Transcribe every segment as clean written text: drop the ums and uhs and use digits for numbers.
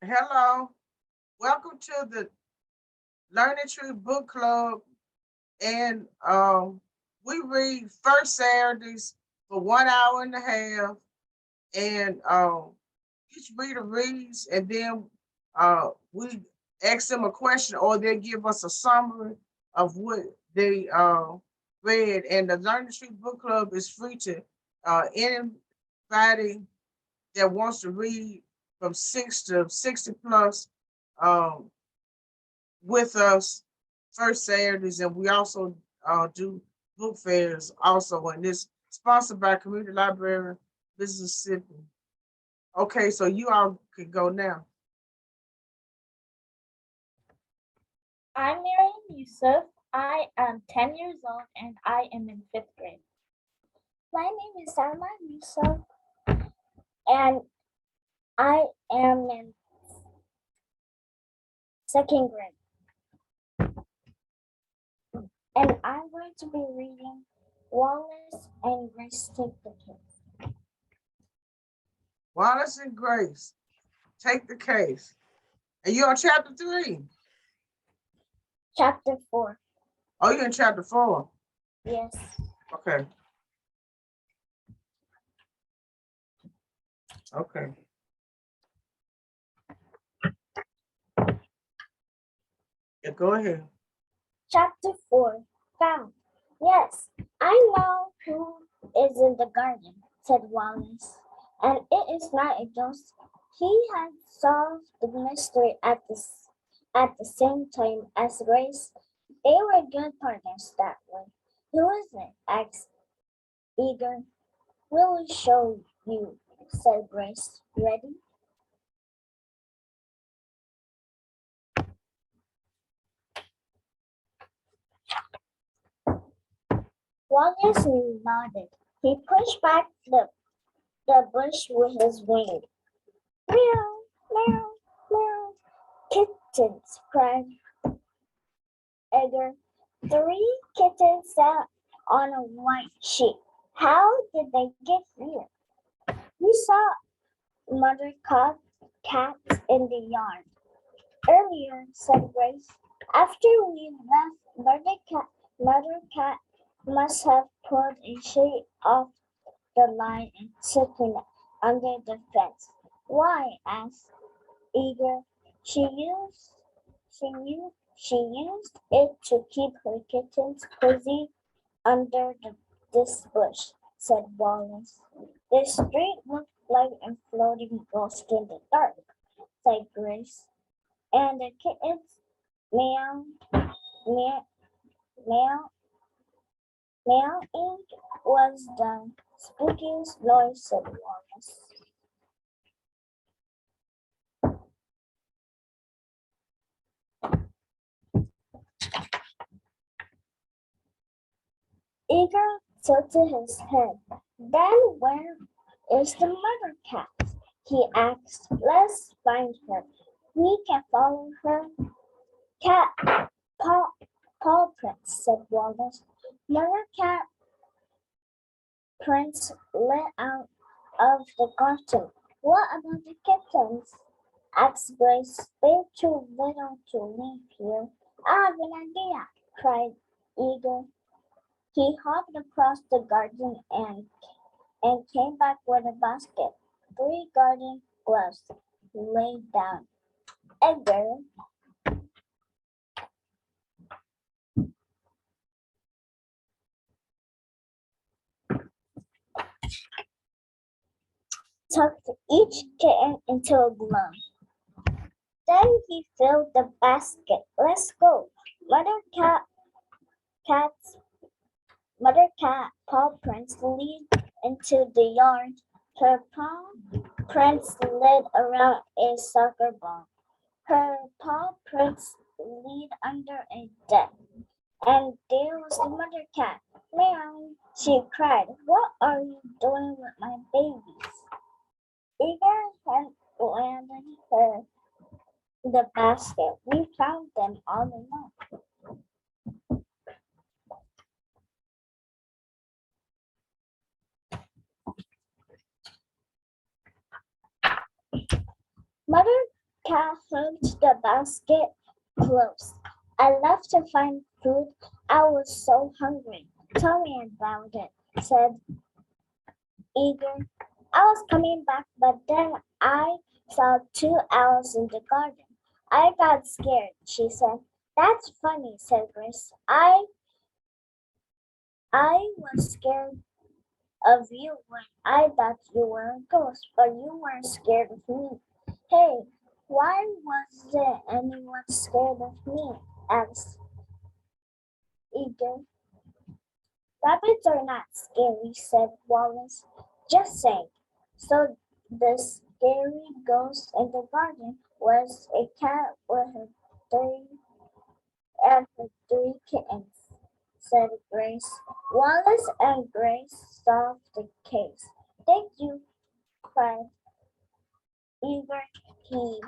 Hello, welcome to the Learning Tree Book Club, and we read first Saturdays for 1 hour and a half, and each reader reads, and then we ask them a question, or they give us a summary of what they read. And the Learning Tree Book Club is free to anybody that wants to read from 6 to 60 plus. Um, with us first Saturdays, and we also do book fairs also, and this sponsored by Community Library Mississippi. Okay, so you all can go now. I'm Miriam Yusuf. I am 10 years old and I am in fifth grade. My name is Salma Yusuf and I am in second grade. And I'm going to be reading Wallace and Grace Take the Case. Wallace and Grace, take the case. And you're on chapter 3. Chapter 4. Oh, you're in chapter 4. Yes. Okay. Okay. Yeah, go ahead. Chapter 4. Found. Yes, I know who is in the garden, said Wallace. And it is not a ghost. He had solved the mystery at the same time as Grace. They were good partners that way. Who is it? Asked Eager. We'll show you, said Grace. Ready? Wallace nodded. He pushed back the bush with his wing. Meow, meow, meow. Kittens, cried Edgar. 3 kittens sat on a white sheet. How did they get here? We saw mother cats in the yard earlier, said Grace. After we left, mother cat must have pulled a sheet off the line and sitting under the fence. Why? Asked Eager. She used it to keep her kittens cozy under this bush, said Wallace. The street looked like a floating ghost in the dark, said Grace. And the kittens meow, meow, meow, meowing was the spookiest noise, said Wallace. Eager tilted his head. Then where is the mother cat? He asked. Let's find her. We can follow her. Cat paw prints, said Wallace. Mother cat prints led out of the garden. What about the kittens? Asked Grace. They're too little to leave here. I have an idea, cried Eager. He hopped across the garden and came back with a basket. 3 garden gloves laid down. Edgar tucked each kitten into a glove. Then he filled the basket. Let's go. Cat's Mother cat paw prints lead into the yard. Her paw prints lead around a soccer ball. Her paw prints lead under a deck. And there was the mother cat. Meow, she cried. What are you doing with my babies? Eager had landed her the basket. We found them all alone. Mother cat hugged the basket close. I left to find food. I was so hungry. Tell me about it, said Eager. I was coming back, but then I saw two owls in the garden. I got scared, she said. That's funny, said Grace. I was scared of you when I thought you were a ghost, but you weren't scared of me. Hey, why wasn't anyone scared of me? Asked Eager. Rabbits are not scary, said Wallace. Just saying. So the scary ghost in the garden was a cat with her three kittens, said Grace. Wallace and Grace solved the case. Thank you, cried Eager. He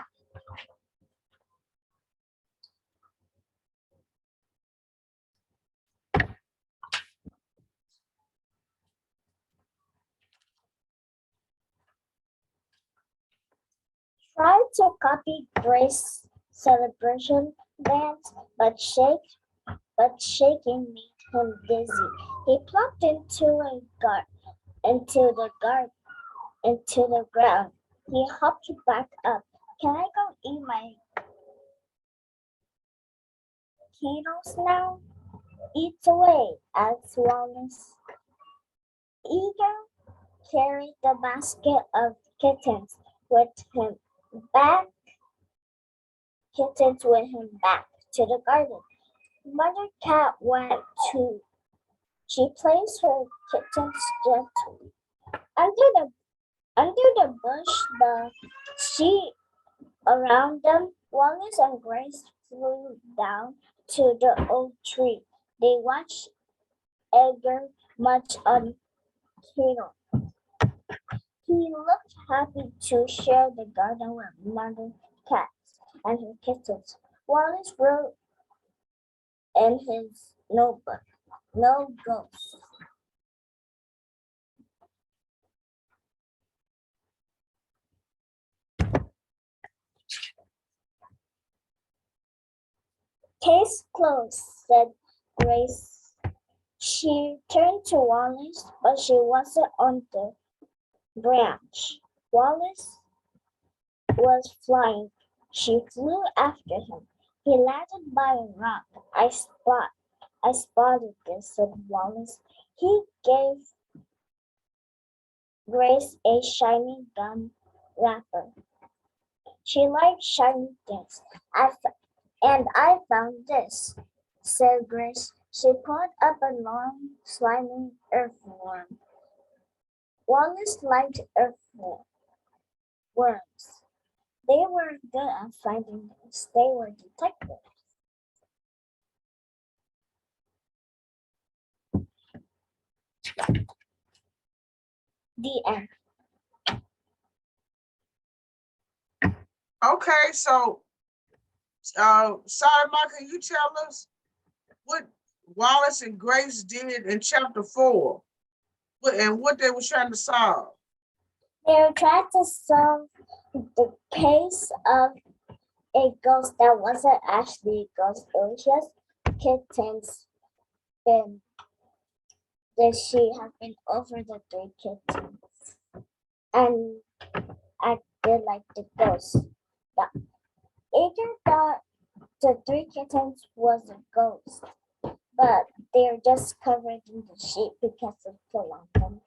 tried to copy Grace's celebration dance, but shaking made him dizzy. He plumped into the ground. He hopped back up. Can I go eat my Skittles now? Eat away, asked Wallace. Eager carried the basket of kittens with him back back to the garden. Mother Cat went too. She placed her kittens gently under the bush, the sheet around them. Wallace and Grace flew down to the oak tree. They watched Edgar munch on Kino. He looked happy to share the garden with Mother Cat and her kittens. Wallace wrote in his notebook, "No ghosts." Case closed, said Grace. She turned to Wallace, but she wasn't on the branch. Wallace was flying. She flew after him. He landed by a rock. I spotted this, said Wallace. He gave Grace a shiny gum wrapper. She liked shiny things. And I found this, said Grace. She pulled up a long, slimy earthworm. Wallace liked earthworms. They were good at finding things. They were detectives. The end. Okay, so sorry, Mark, can you tell us what Wallace and Grace did in chapter 4? And what they were trying to solve? They were trying to solve the case of a ghost that wasn't actually a ghost. It was just kittens. Been she had been over the three kittens and acted like the ghost. The agent thought the three kittens was a ghost, but they're just covered in the sheet because it fell on them.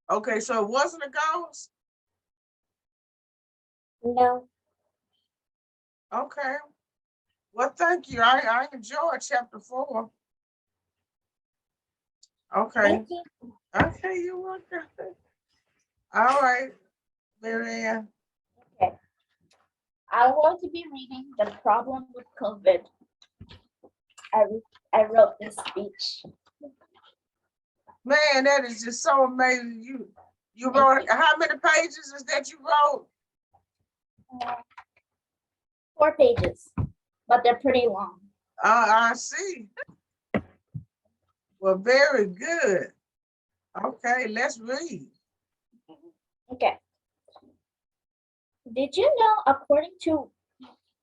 Okay, so it wasn't a ghost? No. Okay. Well, thank you. I enjoyed chapter 4. Okay. Thank you. Okay, you're welcome. All right, Marianne. Okay. I'm going to be reading The Problem with COVID. I wrote this speech. Man, that is just so amazing. You wrote, how many pages is that you wrote? 4 pages, but they're pretty long. I see. Well, very good. Okay, let's read. Okay. Did you know, according to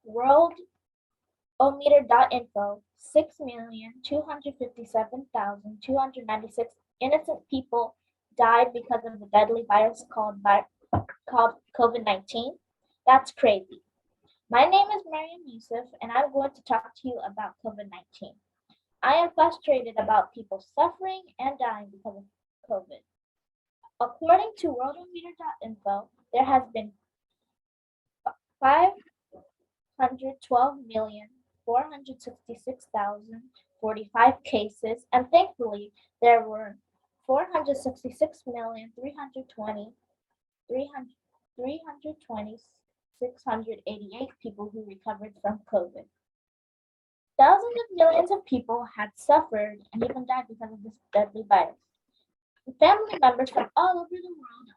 worldometer.info, 6,257,296 innocent people died because of the deadly virus called COVID-19? That's crazy. My name is Mariam Yusuf, and I'm going to talk to you about COVID-19. I am frustrated about people suffering and dying because of COVID. According to worldometer.info, there has been 512,466,045 cases, and thankfully, there were 466,320,688 people who recovered from COVID. Thousands of millions of people had suffered and even died because of this deadly virus. Family members from all over the world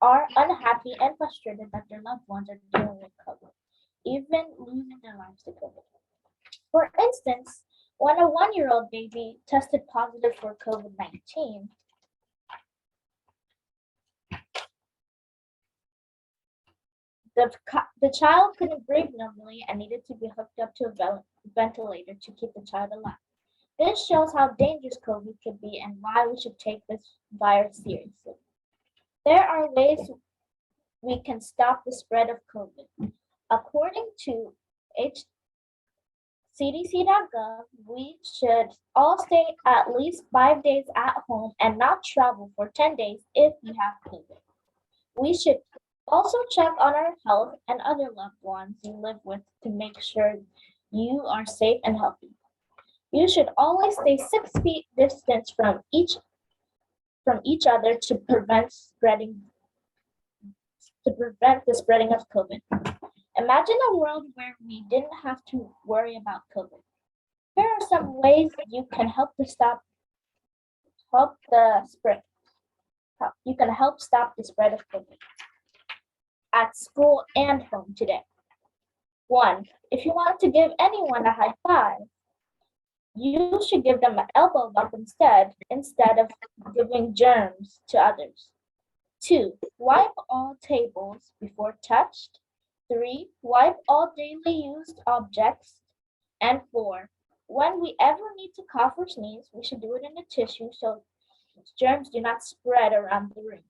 are unhappy and frustrated that their loved ones are dealing with COVID, even losing their lives to COVID. For instance, when a 1-year-old baby tested positive for COVID-19, the child couldn't breathe normally and needed to be hooked up to a ventilator to keep the child alive. This shows how dangerous COVID could be and why we should take this virus seriously. There are ways we can stop the spread of COVID. According to CDC.gov, we should all stay at least 5 days at home and not travel for 10 days if you have COVID. We should also check on our health and other loved ones you live with to make sure you are safe and healthy. You should always stay 6 feet distance from each other to prevent the spreading of COVID. Imagine a world where we didn't have to worry about COVID. Here are some ways you can help stop the spread of COVID at school and home today. 1. If you want to give anyone a high five, you should give them an elbow bump instead of giving germs to others. 2. Wipe all tables before touched. 3. Wipe all daily used objects. And 4. When we ever need to cough or sneeze, we should do it in a tissue so germs do not spread around the room.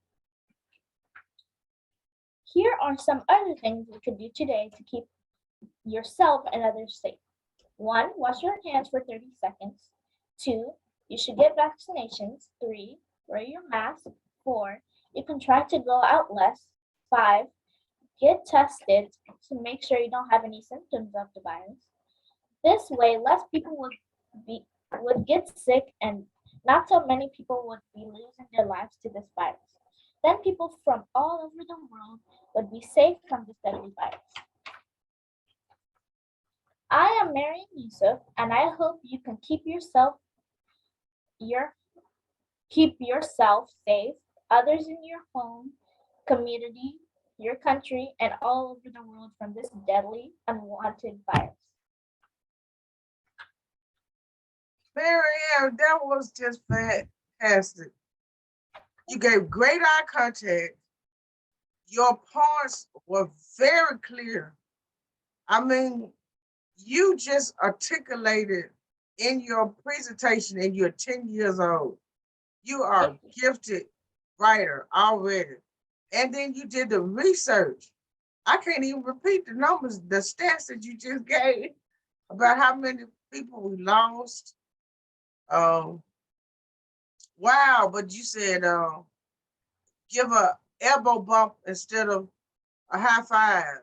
Here are some other things you could do today to keep yourself and others safe. 1. Wash your hands for 30 seconds. 2. You should get vaccinations. 3. Wear your mask. 4. You can try to go out less. 5. Get tested to make sure you don't have any symptoms of the virus. This way, less people would get sick and not so many people would be losing their lives to this virus. Then people from all over the world would be safe from this deadly virus. I am Mariam Yusuf, and I hope you can keep yourself safe, others in your home, community, your country, and all over the world from this deadly, unwanted virus. Mariam, that was just fantastic. You gave great eye contact. Your points were very clear. I mean, you just articulated in your presentation, and you're 10 years old. You are a gifted writer already. And then you did the research. I can't even repeat the numbers, the stats that you just gave about how many people we lost. Wow, but you said give a elbow bump instead of a high five.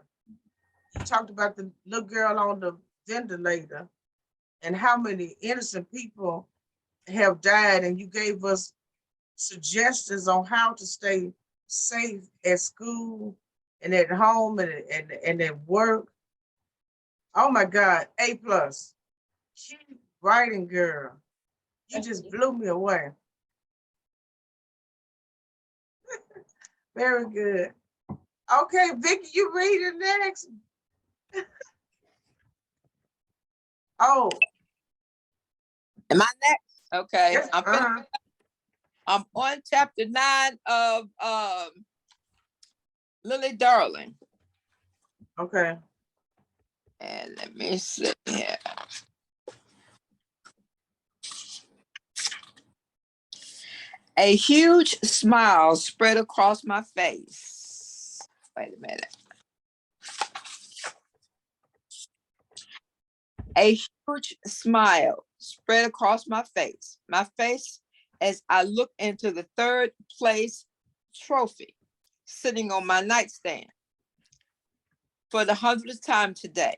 You talked about the little girl on the ventilator and how many innocent people have died, and you gave us suggestions on how to stay safe at school and at home and at work. Oh my God, A+. Keep writing, girl. You just blew me away. Very good. Okay, Vicky, you read it next. Oh, Am I next? Okay, yes, I'm on chapter 9 of Lily Darling. Okay. And let me see here. A huge smile spread across my face. Wait a minute. A huge smile spread across my face. My face as I look into the third place trophy sitting on my nightstand for the 100th time today.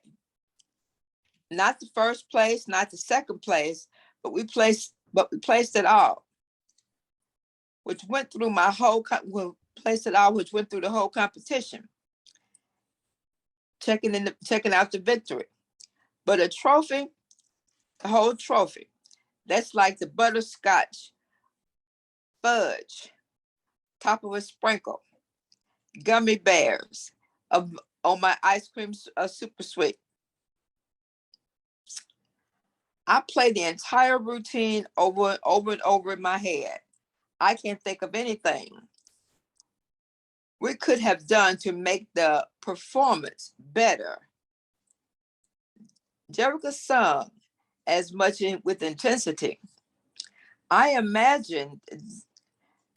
Not the first place, not the second place, but we placed it all, which went through my whole placed it all, which went through the whole competition, checking out the victory. But a trophy, the whole trophy, that's like the butterscotch fudge, top of a sprinkle, gummy bears on my ice cream super sweet. I play the entire routine over and over in my head. I can't think of anything we could have done to make the performance better. Jerica sung as much with intensity. I imagined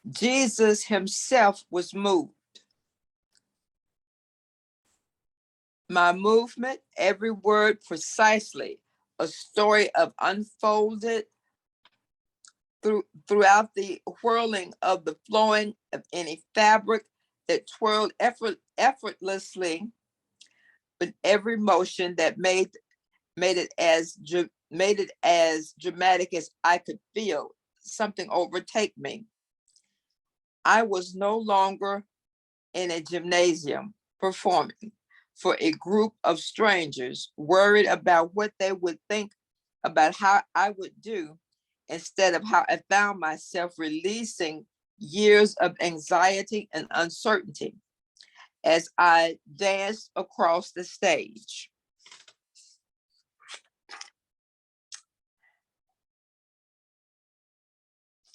Jesus himself was moved. My movement, every word precisely, a story of unfolded throughout the whirling of the flowing of any fabric that twirled effortlessly with every motion that made it as dramatic as I could feel something overtake me. I was no longer in a gymnasium performing for a group of strangers worried about what they would think about how I would do, instead of how I found myself releasing years of anxiety and uncertainty as I danced across the stage.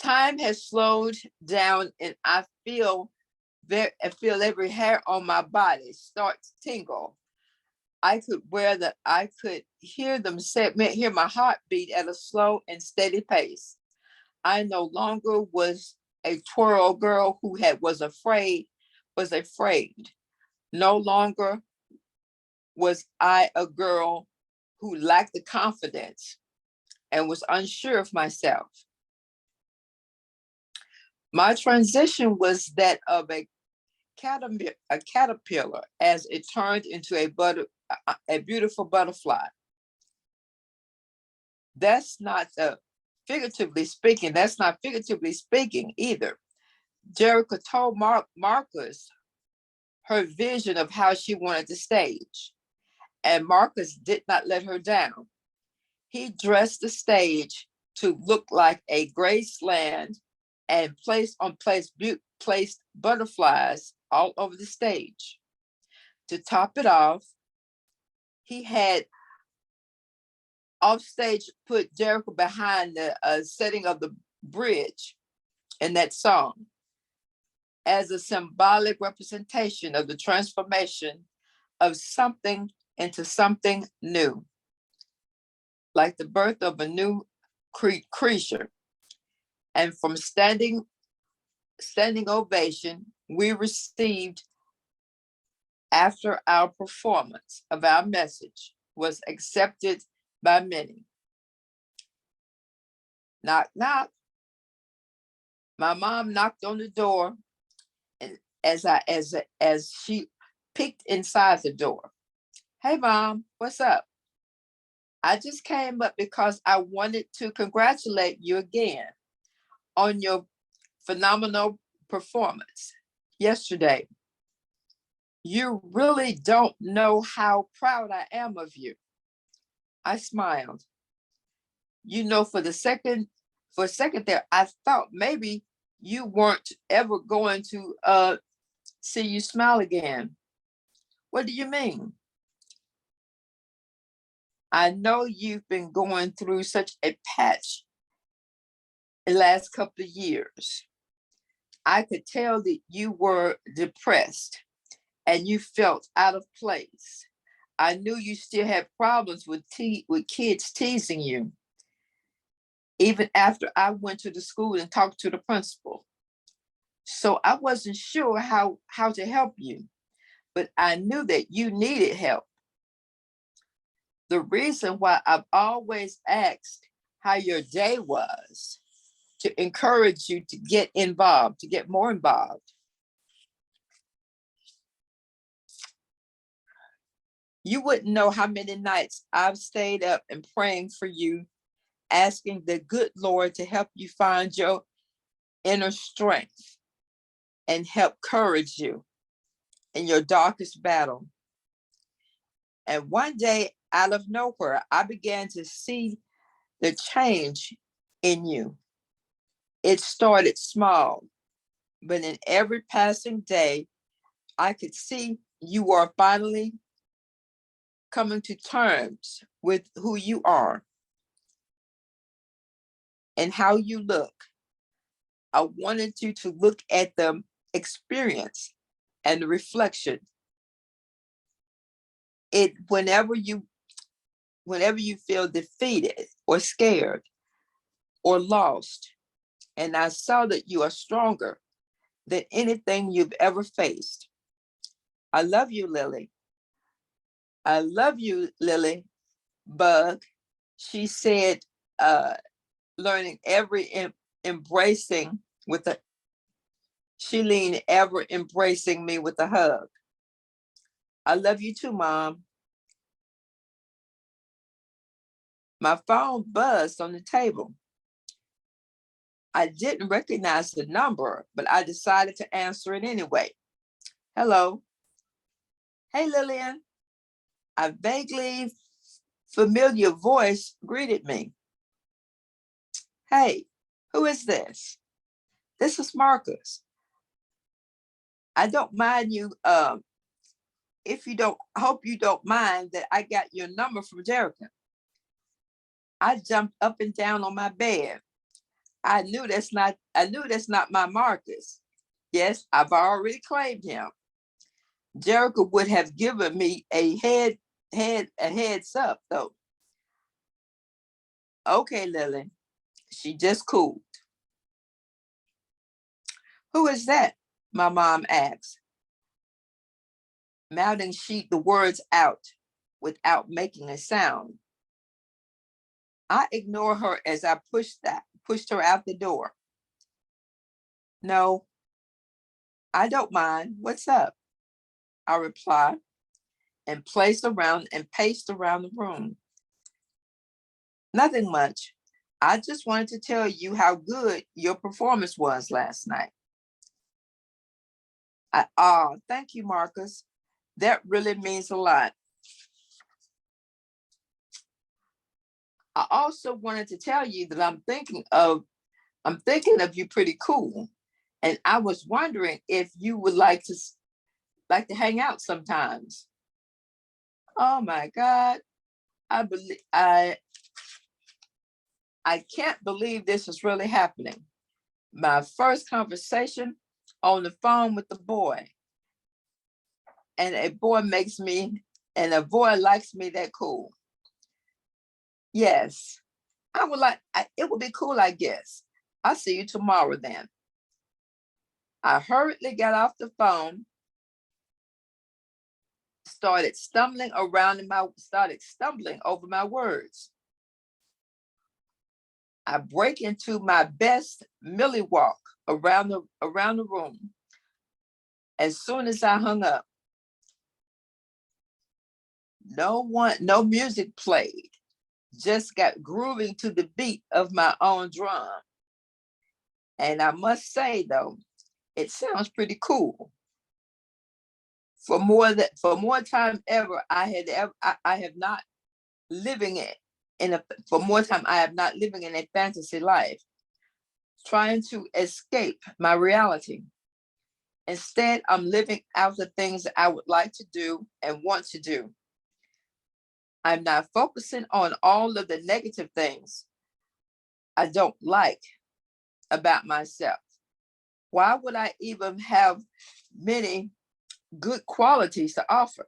Time has slowed down and I feel every hair on my body start to tingle. I could hear my heartbeat at a slow and steady pace. I no longer was a twirl girl who was afraid. No longer was I a girl who lacked the confidence and was unsure of myself. My transition was that of a caterpillar as it turned into a beautiful butterfly. That's not figuratively speaking. That's not figuratively speaking either. Jerica told Marcus her vision of how she wanted the stage, and Marcus did not let her down. He dressed the stage to look like a Graceland and placed butterflies all over the stage. To top it off, he had offstage put Jerica behind the setting of the bridge in that song as a symbolic representation of the transformation of something into something new, like the birth of a new creature. And from standing ovation we received after our performance of our message was accepted by many. Knock, knock. My mom knocked on the door, and as she peeked inside the door, "Hey, Mom, what's up?" "I just came up because I wanted to congratulate you again on your phenomenal performance yesterday. You really don't know how proud I am of you." I smiled. You know, for a second there, I thought maybe you weren't ever going to see you smile again. "What do you mean?" "I know you've been going through such a patch the last couple of years. I could tell that you were depressed and you felt out of place. I knew you still had problems with kids teasing you, even after I went to the school and talked to the principal. So I wasn't sure how to help you, but I knew that you needed help. The reason why I've always asked how your day was, to encourage you to get involved, to get more involved. You wouldn't know how many nights I've stayed up and praying for you, asking the good Lord to help you find your inner strength and help courage you in your darkest battle. And one day, out of nowhere, I began to see the change in you. It started small, but in every passing day, I could see you are finally coming to terms with who you are and how you look. I wanted you to look at the experience and the reflection. Whenever you feel defeated or scared or lost, and I saw that you are stronger than anything you've ever faced. I love you, Lily. I love you, Lily Bug. She said, learning every embracing with a, she leaned ever embracing me with a hug. I love you too, Mom. My phone buzzed on the table. I didn't recognize the number, but I decided to answer it anyway. Hello. Hey, Lillian. A vaguely familiar voice greeted me. Hey, who is this? This is Marcus. I don't mind you, I hope you don't mind that I got your number from Jerica. I jumped up and down on my bed. I knew that's not my Marcus. Yes, I've already claimed him. Jerica would have given me a heads up though. Okay, Lily. She just cooled. Who is that? My mom asked, mouthing the words out without making a sound. I ignored her as I pushed her out the door. No, I don't mind. What's up? I replied and paced around the room. Nothing much. I just wanted to tell you how good your performance was last night. Thank you, Marcus. That really means a lot. I also wanted to tell you that I'm thinking of you pretty cool. And I was wondering if you would like to hang out sometimes. Oh my God. I can't believe this is really happening. My first conversation on the phone with the boy. And a boy likes me that cool. Yes, it would be cool, I guess. I'll see you tomorrow then. I hurriedly got off the phone, started stumbling over my words. I break into my best Millie walk around the room. As soon as I hung up, no music played, just got grooving to the beat of my own drum. And I must say though, it sounds pretty cool. For more time ever, I have not living in a fantasy life, trying to escape my reality. Instead, I'm living out the things that I would like to do and want to do. I'm not focusing on all of the negative things I don't like about myself. Why would I even have many good qualities to offer.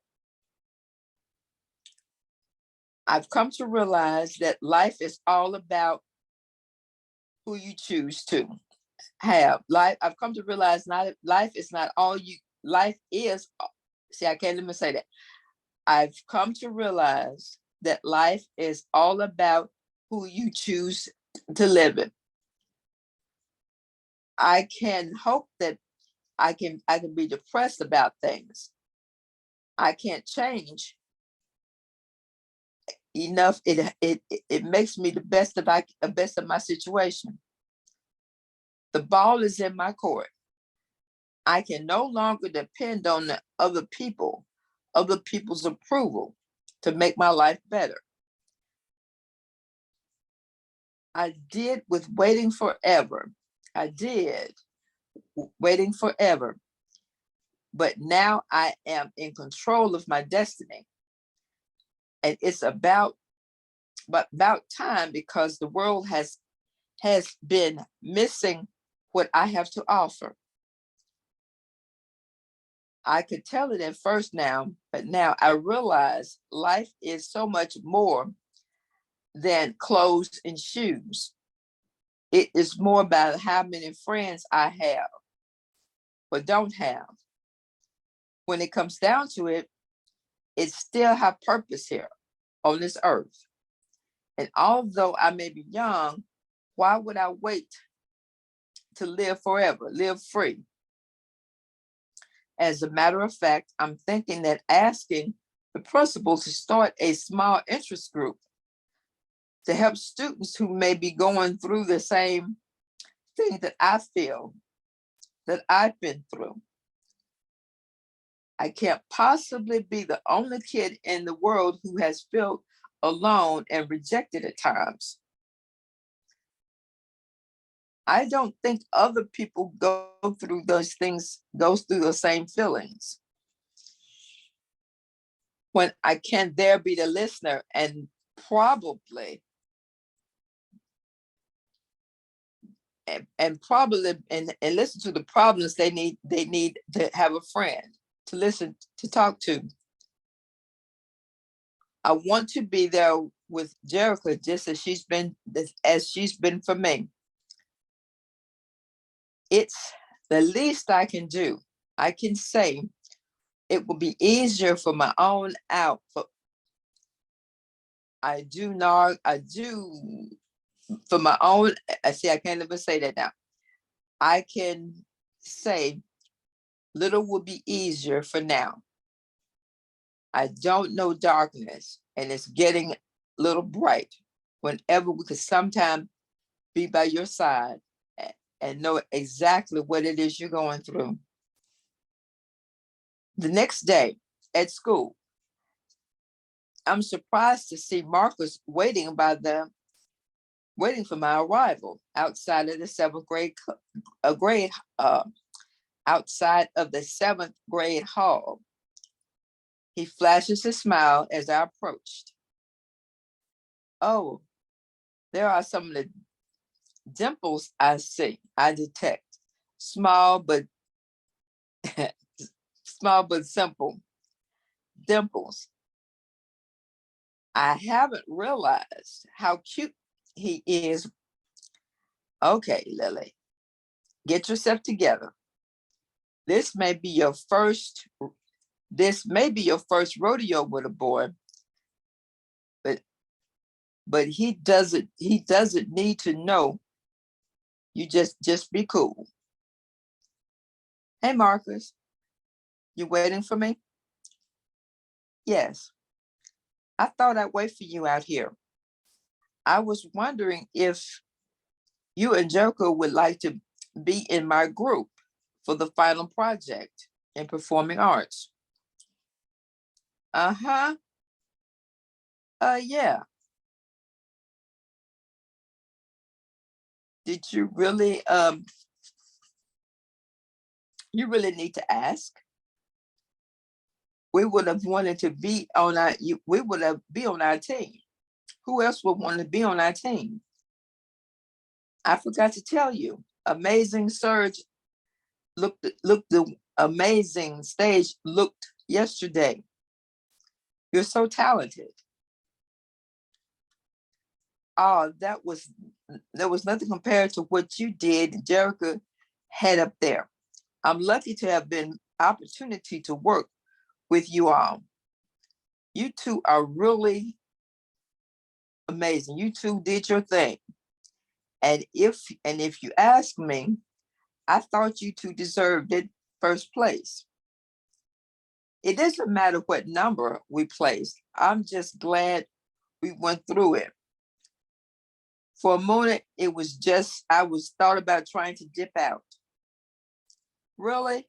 I've come to realize that life is all about who you choose to have. I've come to realize life is not all you, life is, see, I can't even say that. I've come to realize that life is all about who you choose to live it. I can hope that I can be depressed about things. I can't change enough. It makes me the best of my situation. The ball is in my court. I can no longer depend on the other people's approval to make my life better. I did with waiting forever. I did waiting forever. But now I am in control of my destiny. And it's about time, because the world has been missing what I have to offer. I could tell it at first now, but now I realize life is so much more than clothes and shoes. It is more about how many friends I have or don't have. When it comes down to it, it still have purpose here on this earth. And although I may be young, why would I wait to live forever, live free? As a matter of fact, I'm thinking that asking the principal to start a small interest group to help students who may be going through the same thing that I feel that I've been through. I can't possibly be the only kid in the world who has felt alone and rejected at times. I don't think other people go through those things, goes through the same feelings. When I can there be the listener and probably listen to the problems they need to have a friend to listen, to talk to. I want to be there with Jerica just as she's been for me. It's the least I can do. I can say it will be easier for my own output. I do for my own, I see, I can't even say that now. I can say little will be easier for now. I don't know darkness, and it's getting a little bright whenever we could sometime be by your side and know exactly what it is you're going through. The next day at school, I'm surprised to see Marcus waiting for my arrival outside of the seventh grade outside of the seventh grade hall. He flashes a smile as I approached. Oh, there are some of the dimples I detect. Small but simple dimples. I haven't realized how cute he is. Okay, Lily, get yourself together. This may be your first rodeo with a boy, but he doesn't need to know. You just be cool. Hey, Marcus, you waiting for me? Yes. I thought I'd wait for you out here. I was wondering if you and Jerica would like to be in my group for the final project in performing arts. Uh-huh. Yeah. Did you really, you really need to ask? We would have wanted to be on our team. Who else would want to be on our team? I forgot to tell you, Amazing Surge looked the amazing stage looked yesterday. You're so talented. Oh, there was nothing compared to what you did, Jerica had up there. I'm lucky to have been opportunity to work with you all. You two are really amazing. You two did your thing. And if you ask me, I thought you two deserved it first place. It doesn't matter what number we placed. I'm just glad we went through it. For a moment, it was just, I was thought about trying to dip out. Really?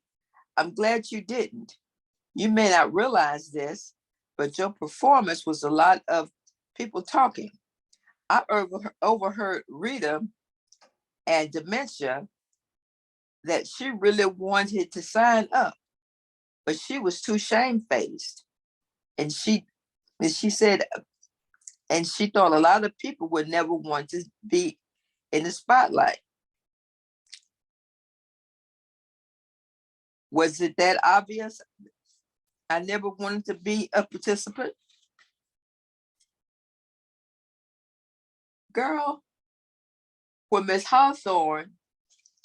I'm glad you didn't. You may not realize this, but your performance was a lot of people talking. I overheard Rita and Dementia that she really wanted to sign up, but she was too shamefaced. And she said, and she thought a lot of people would never want to be in the spotlight. Was it that obvious? I never wanted to be a participant. Girl, when Miss Hawthorne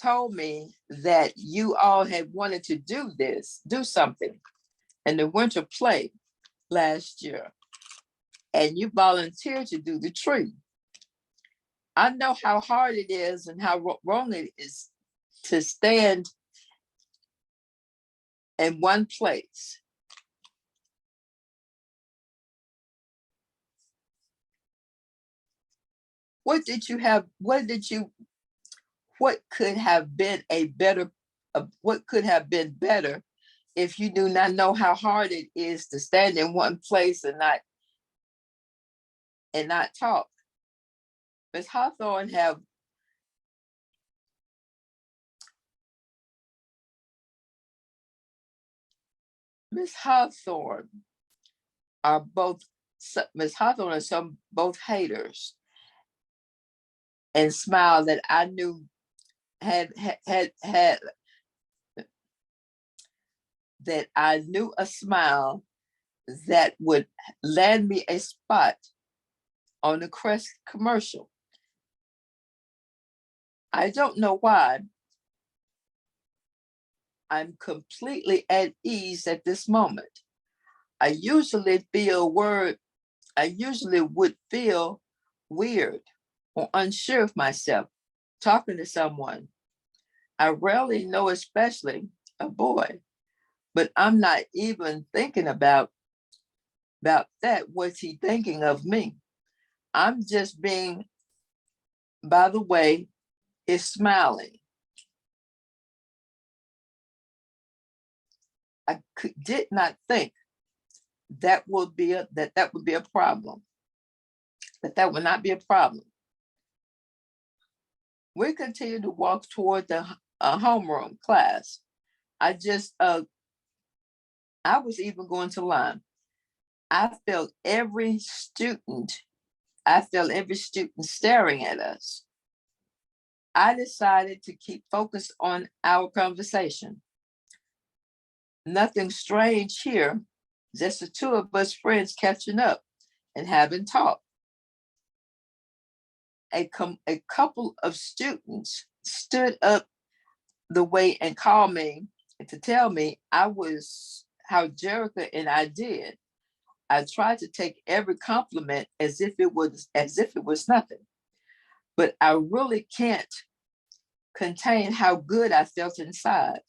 told me that you all had wanted to do something in the winter play last year, and you volunteered to do the tree. I know how hard it is and how wrong it is to stand in one place. What could have been better if you do not know how hard it is to stand in one place and not talk? Ms. Hawthorne are both, Ms. Hawthorne and some both haters, and Smile that I knew had that I knew a Smile that would land me a spot on the Crest commercial. I don't know why. I'm completely at ease at this moment. I usually would feel weird or unsure of myself talking to someone I rarely know, especially a boy, but I'm not even thinking about that. What's he thinking of me? I'm just being, by the way, is smiling. Did not think that would be a problem. That would not be a problem. We continue to walk toward the homeroom class. I was even going to line. I felt every student staring at us. I decided to keep focused on our conversation. Nothing strange here, just the two of us friends catching up and having talk. A couple of students stood up the way and called me to tell me how Jerica and I did. I tried to take every compliment as if it was nothing, but I really can't contain how good I felt inside.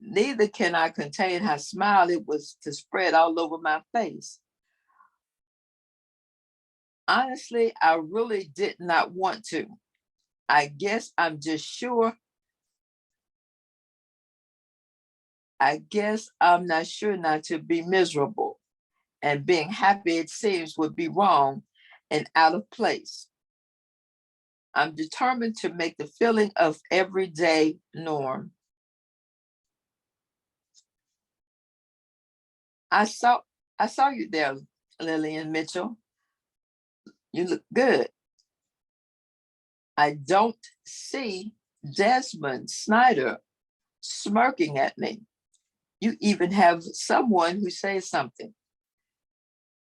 Neither can I contain how smile it was to spread all over my face. Honestly, I really did not want to. I guess I'm just sure. I guess I'm not sure not to be miserable, and being happy, it seems, would be wrong and out of place. I'm determined to make the feeling of everyday norm. I saw you there, Lillian Mitchell. You look good. I don't see Desmond Snyder smirking at me. You even have someone who says something.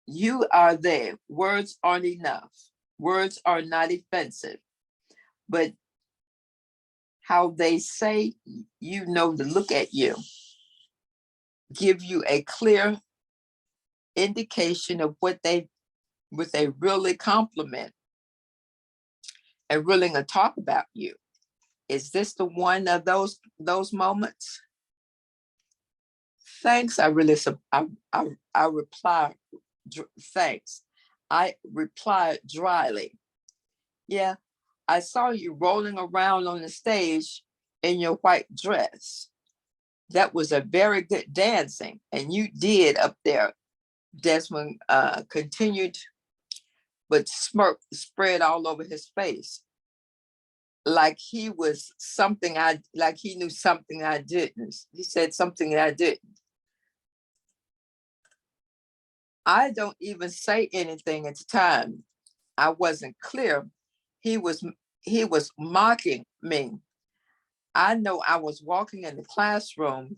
You are there. Words aren't enough. Words are not offensive, but how they say, you know, to look at you, give you a clear indication of what they really compliment and really gonna talk about you. Is this the one of those moments? Thanks. I reply, thanks. I replied dryly. Yeah, I saw you rolling around on the stage in your white dress. That was a very good dancing, and you did up there. Desmond continued, but smirk spread all over his face, like he was something like he knew something I didn't. He said something that I didn't. I don't even say anything at the time. I wasn't clear. He was mocking me. I know I was walking in the classroom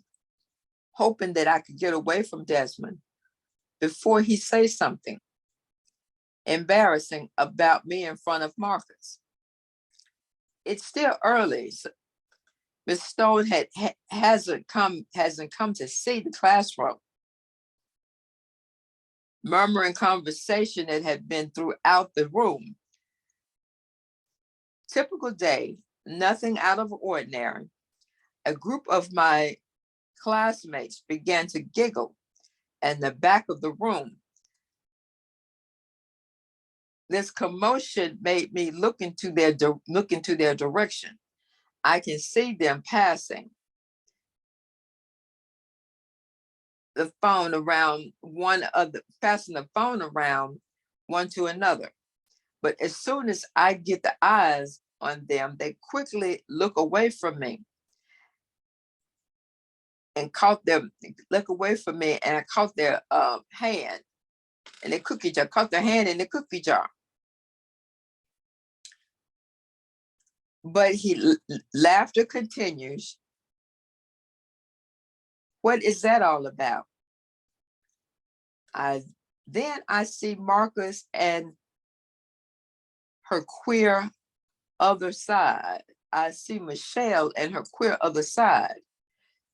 hoping that I could get away from Desmond before he says something embarrassing about me in front of Marcus. It's still early. So Miss Stone hasn't come to see the classroom. Murmuring conversation that had been throughout the room. Typical day, nothing out of ordinary. A group of my classmates began to giggle in the back of the room. This commotion made me look into their direction. I can see them passing the phone around passing the phone around one to another. But as soon as I get the eyes on them, they quickly look away from me and caught their hand in the cookie jar, caught their hand in the cookie jar. But laughter continues. What is that all about? Then I see Marcus and her queer other side. I see Michelle and her queer other side.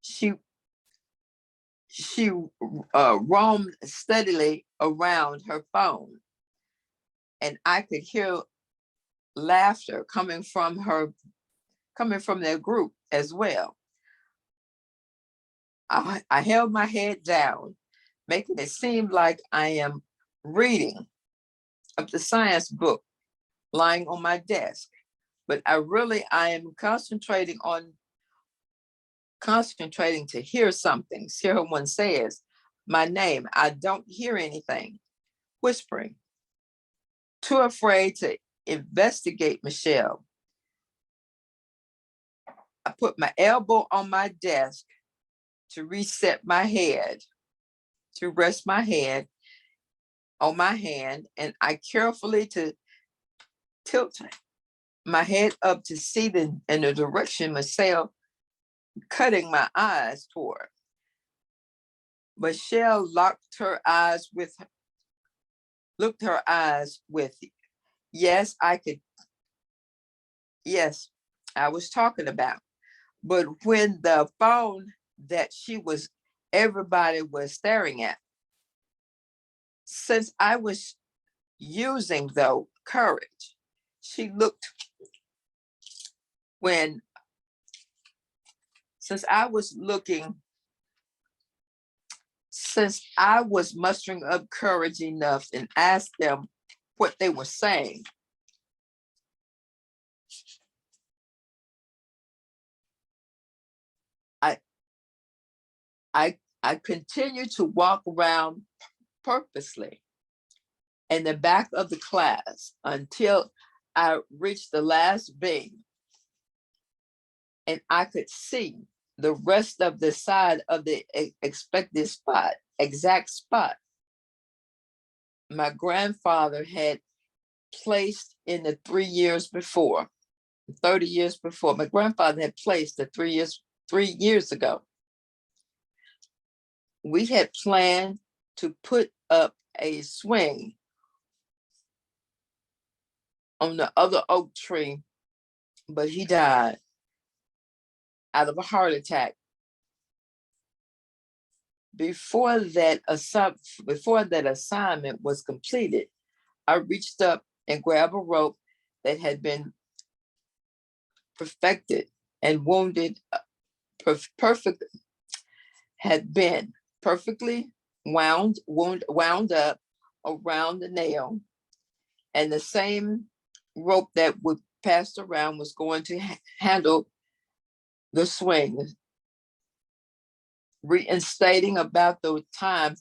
She roamed steadily around her phone, and I could hear laughter coming from their group as well. I held my head down, making it seem like I am reading of the science book lying on my desk, but I am concentrating to hear something. Someone says my name. I don't hear anything. Whispering. Too afraid to investigate Michelle. I put my elbow on my desk to reset my head, to rest my head on my hand, and I carefully to tilt my head up to see in the direction Michelle cutting my eyes toward. Michelle looked her eyes with, yes, I was talking about. But when the phone that everybody was staring at, since I was using though courage, she looked since I was mustering up courage enough and asked them what they were saying. I continued to walk around purposely in the back of the class until I reached the last bench, and I could see the rest of the side of the expected exact spot my grandfather had placed in the 3 years before. 30 years before. My grandfather had placed the 3 years ago. We had planned to put up a swing on the other oak tree, but he died out of a heart attack. Before that assignment was completed, I reached up and grabbed a rope that had been perfected and had been perfectly wound up around the nail, and the same rope that would pass around was going to handle the swing. Reinstating about the time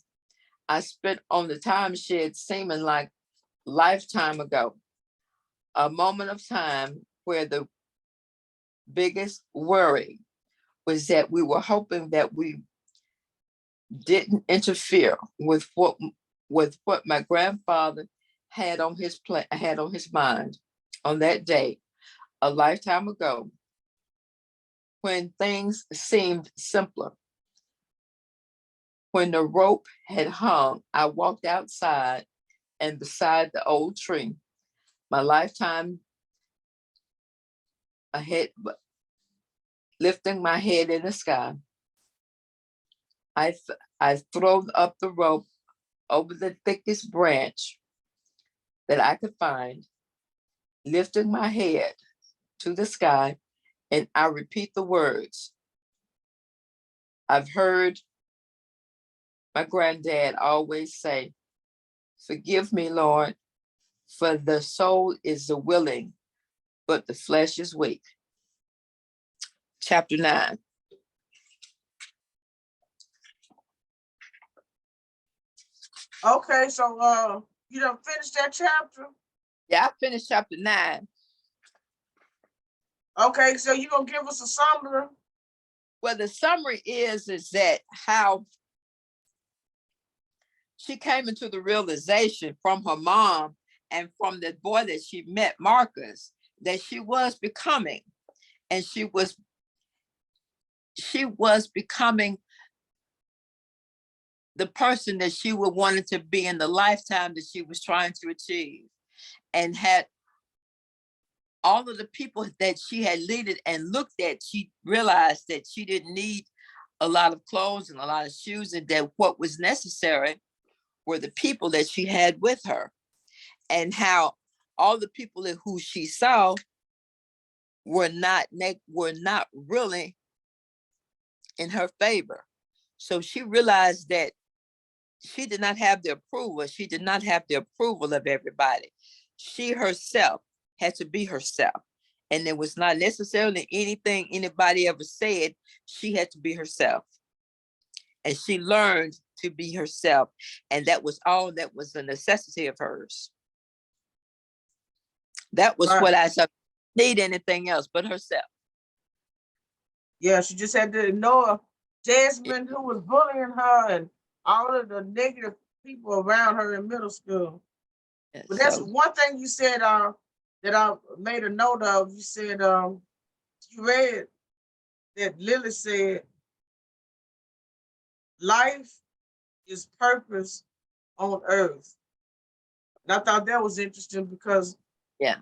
I spent on the time shed seeming like lifetime ago, a moment of time where the biggest worry was that we were hoping that we didn't interfere with what my grandfather had on his mind on that day, a lifetime ago, when things seemed simpler. When the rope had hung, I walked outside and beside the old tree, my lifetime ahead, lifting my head in the sky. I throw up the rope over the thickest branch that I could find, lifting my head to the sky, and I repeat the words I've heard my granddad always say, "Forgive me, Lord, for the soul is the willing, but the flesh is weak." Chapter 9. Okay, so you done finished that chapter? Yeah, I finished chapter 9. Okay, so you gonna give us a summary? Well, the summary is that how she came into the realization from her mom and from the boy that she met, Marcus, that she was becoming, and she was becoming the person that she would wanted to be in the lifetime that she was trying to achieve, and had all of the people that she had leaded and looked at. She realized that she didn't need a lot of clothes and a lot of shoes, and that what was necessary were the people that she had with her, and how all the people who she saw were not really in her favor. So she realized that she did not have the approval. She did not have the approval of everybody. She herself had to be herself. And it was not necessarily anything anybody ever said. She had to be herself. And she learned to be herself. And that was all that was a necessity of hers. That was what I saw. Need anything else but herself. Yeah, she just had to ignore Jasmine, who was bullying her, and all of the negative people around her in middle school. And But that's so, one thing you said that I made a note of. You said you read that Lily said life is purpose on earth. And I thought that was interesting because yeah,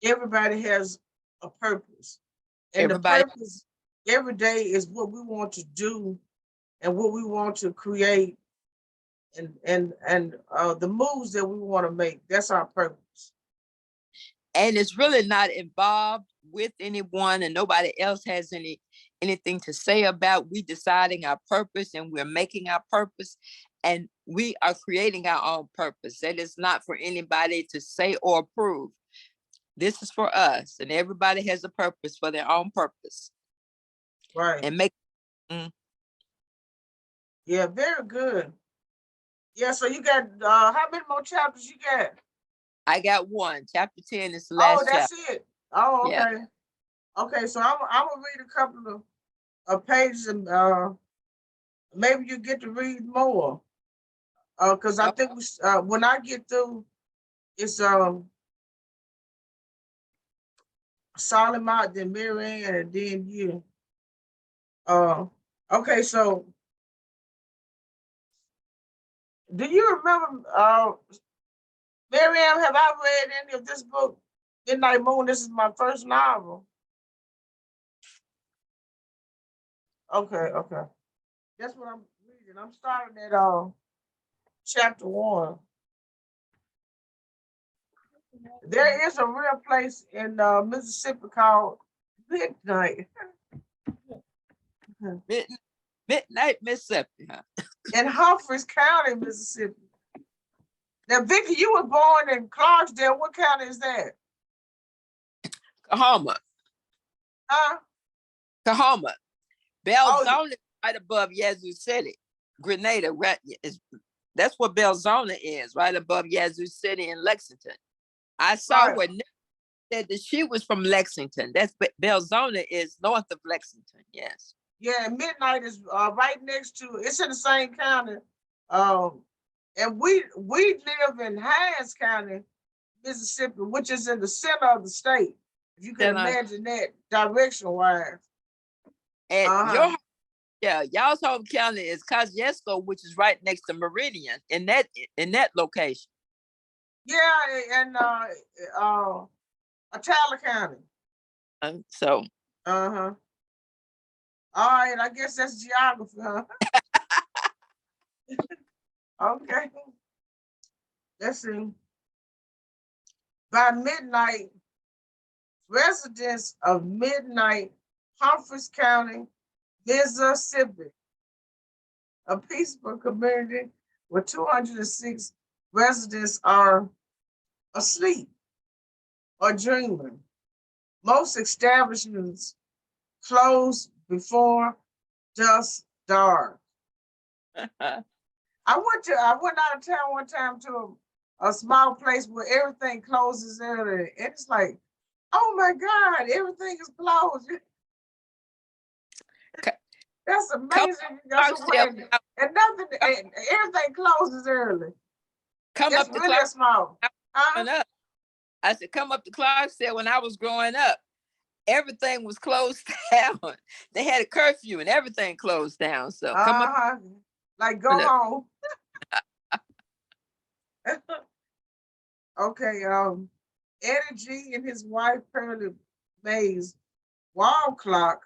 everybody has a purpose. And everybody. the purpose every day is what we want to do and what we want to create, and the moves that we want to make. That's our purpose. And it's really not involved with anyone, and nobody else has anything to say about. We deciding our purpose, and we're making our purpose, and we are creating our own purpose. That is not for anybody to say or approve. This is for us, and everybody has a purpose for their own purpose. Right. And make. Yeah, very good. Yeah, so you got how many more chapters you got? I got one. Chapter 10 is the last that's chapter. it. Oh, okay. Yeah. Okay, so I'm gonna read a couple of pages, and maybe you get to read more. Because I think when I get through, it's Solid Mount, then Marianne, and then you. Okay, so do you remember, Marianne, have I read any of this book, Midnight Moon? This is my first novel. Okay, okay. That's what I'm reading. I'm starting at chapter 1. There is a real place in Mississippi called Midnight Midnight Mississippi, huh? in Humphreys County, Mississippi. Now, Vicky, you were born in Clarksdale. What county is that? Kahoma, Huh? Kahoma. Belzona Oh, is right above Yazoo City. Grenada, right, that's what Belzona is, right above Yazoo City in Lexington. I saw right. where Nick said that she was from Lexington. That's Belzona is north of Lexington. Yes. Yeah, Midnight is right next to. It's in the same county. Um, and we live in Hines County, Mississippi, which is in the center of the state. If you can Then imagine that direction wise. and Uh-huh. y'all's home county is Kosciuszko, which is right next to Meridian in that location. Yeah, and Atala County. So Uh-huh. All right, I guess that's geography, huh? Okay. Let's see. By midnight, residents of Midnight, Humphreys County, Mississippi, a peaceful community with 206 residents are asleep or dreaming. Most establishments close before dusk dark. I went out of town one time to a small place where everything closes early. And it's like, oh my God, everything is closed. That's amazing. That's Clarksdale, and nothing, and everything closes early. come That's up to really small. Clarksdale. Up. I said, come up to Clarksdale when I was growing up. Everything was closed down. They had a curfew and everything closed down. So come up. Like go home. Okay, Eddie G and his wife Pearlie Mae's wall clock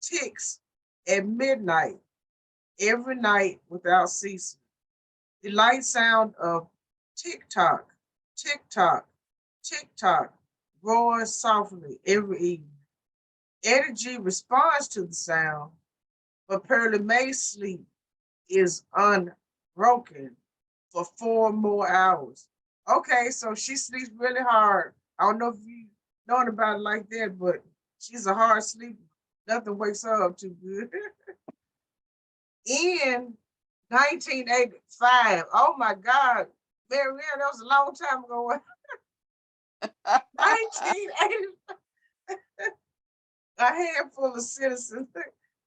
ticks at midnight every night without ceasing. The light sound of tick tock, tick tock, tick tock roars softly every evening. Eddie G responds to the sound, but Pearlie Mae's sleep is unbroken for 4 more hours. Okay, so she sleeps really hard. I don't know if you known about it like that, but she's a hard sleeper. Nothing wakes her up too good. In 1985, oh my God, Marianne, that was a long time ago. 1985, a handful of citizens,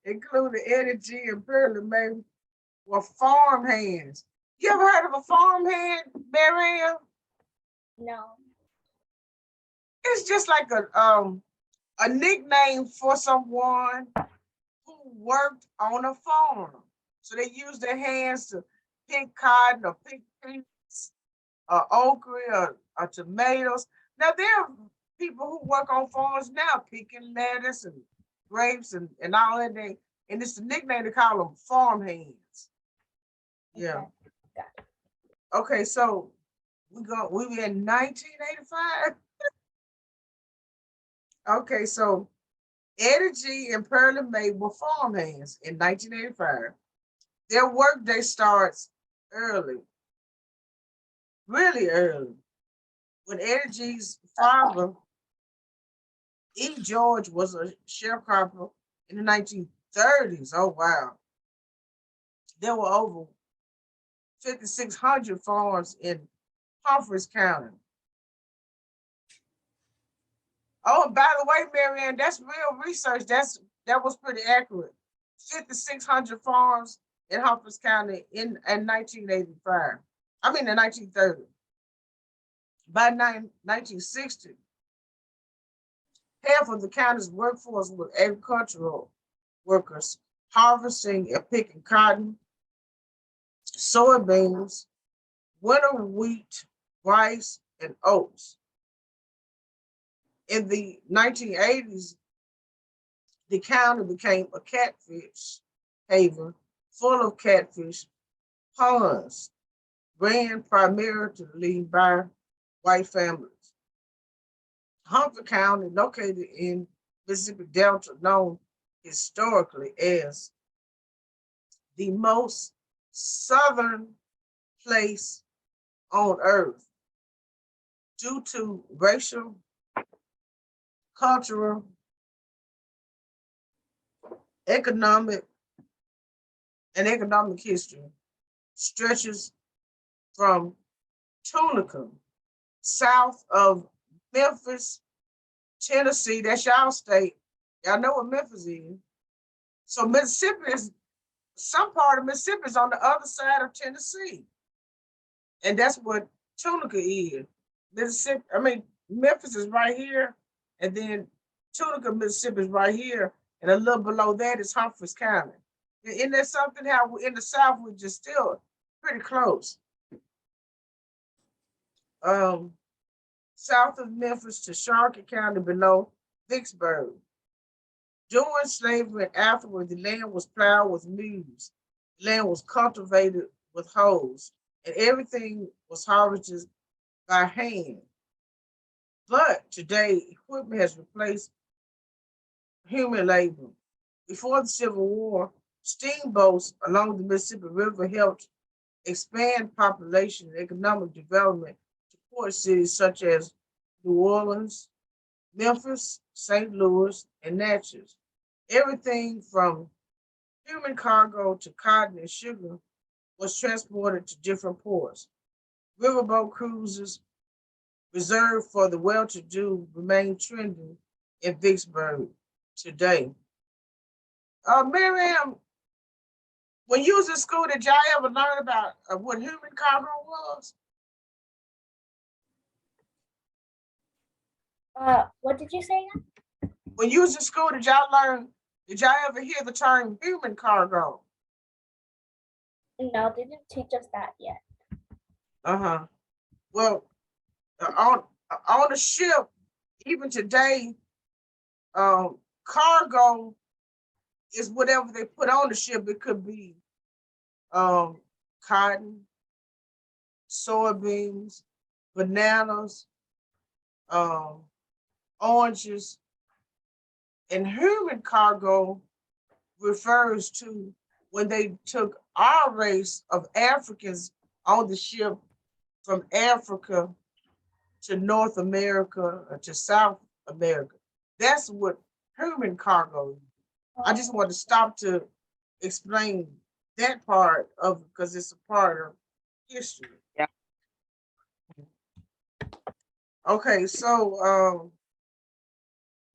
including Eddie G and Pearlie Mae, were farm hands. You ever heard of a farm hand, Marianne? No. It's just like a nickname for someone who worked on a farm. So they use their hands to pick cotton or pick peas or okra or tomatoes. Now there are people who work on farms now picking lettuce and grapes and all that. And it's the nickname they call them farm hands. Yeah. Okay, so we were in 1985. Okay, so Eddie G and Pearlie Mae were farm hands in 1985. Their workday starts early, really early. When Eddie G's father, E. George, was a sharecropper in the 1930s. Oh, wow. There were over 5,600 farms in Humphreys County. Oh, and by the way, Marianne, that's real research. That was pretty accurate. 5,600 farms in Humphreys County in 1985. I mean, in 1930. By 1960, Half of the county's workforce was agricultural workers harvesting and picking cotton, soybeans, winter wheat, rice, and oats. In the 1980s, the county became a catfish haven full of catfish ponds ran primarily by white families. Humphrey County, located in Mississippi Delta, known historically as the most southern place on earth due to racial, cultural, economic, and economic history, stretches from Tunica, south of Memphis, Tennessee. That's y'all state. Y'all know what Memphis is. So Mississippi is, some part of Mississippi is on the other side of Tennessee. And that's what Tunica is. Mississippi, I mean, Memphis is right here, and then Tunica, Mississippi is right here, and a little below that is Humphreys County. Isn't there something how in the South we're just still pretty close? South of Memphis to Sharkey County below Vicksburg. During slavery and afterward, the land was plowed with mules. The land was cultivated with hoes, and everything was harvested by hand. But today, equipment has replaced human labor. Before the Civil War, steamboats along the Mississippi River helped expand population and economic development to port cities such as New Orleans, Memphis, St. Louis, and Natchez. Everything from human cargo to cotton and sugar was transported to different ports. Riverboat cruises reserved for the well-to-do remain trending in Vicksburg today. Miriam, when you was in school, did y'all ever learn about what human cargo was? What did you say? When you was in school, did y'all ever hear the term human cargo? No, they didn't teach us that yet. Uh-huh. Well, on the ship, even today, cargo is whatever they put on the ship. It could be cotton, soybeans, bananas, oranges, and human cargo refers to when they took our race of Africans on the ship from Africa to North America or to South America. That's what human cargo is. I just want to stop to explain that part of because it's a part of history. Yeah. Okay, so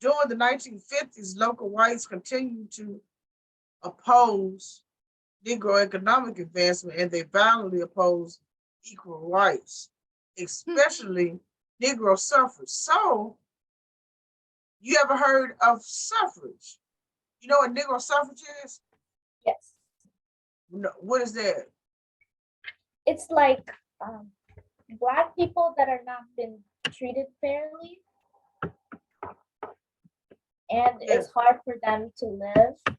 during the 1950s, local whites continued to oppose Negro economic advancement, and they violently opposed equal rights, especially Negro suffrage. So, you ever heard of suffrage? You know what Negro suffrage is? Yes. What is that? It's like Black people that are not been treated fairly, and it's hard for them to live.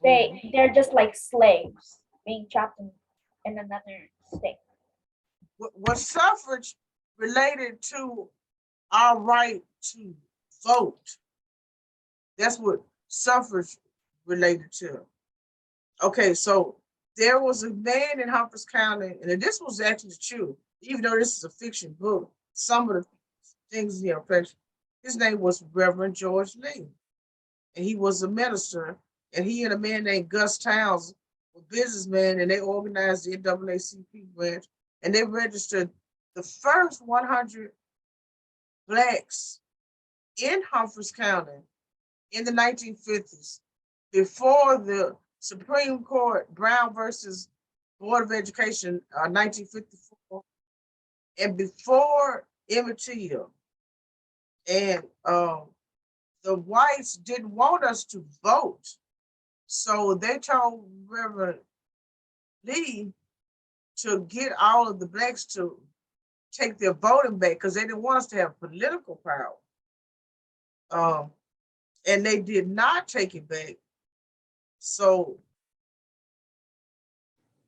They're just like slaves being trapped in another state. What suffrage related to our right to vote? That's what suffrage related to. Okay, so there was a man in Humphreys County, and this was actually true, even though this is a fiction book. Some of the things, his name was Reverend George Lee, and he was a minister. And he and a man named Gus Towns were businessmen, and they organized the NAACP branch, and they registered the first 100 Blacks in Humphreys County in the 1950s, before the Supreme Court, Brown versus Board of Education, 1954, and before Emmett Till. And the whites didn't want us to vote. So they told Reverend Lee to get all of the blacks to take their voting back because they didn't want us to have political power. And they did not take it back. So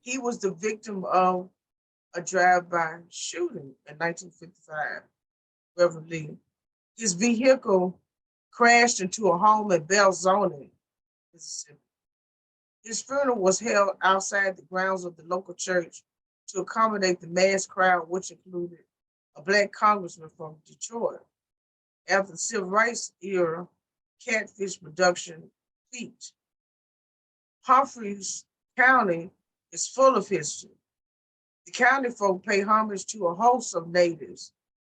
he was the victim of a drive-by shooting in 1955, Reverend Lee. His vehicle crashed into a home in Belzoni, Mississippi. His funeral was held outside the grounds of the local church to accommodate the mass crowd, which included a black congressman from Detroit. After the civil rights era, catfish production peaked. Humphreys County is full of history. The county folk pay homage to a host of natives,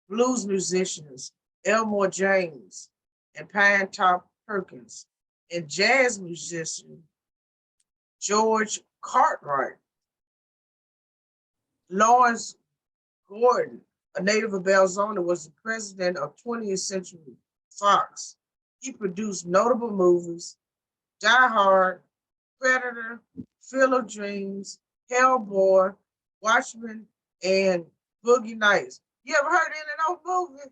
blues musicians, Elmore James and Pine Top Perkins, and jazz musician George Cartwright. Lawrence Gordon, a native of Belzoni, was the president of 20th Century Fox. He produced notable movies, Die Hard, Predator, Field of Dreams, Hellboy, Watchmen, and Boogie Nights. You ever heard any of those movies?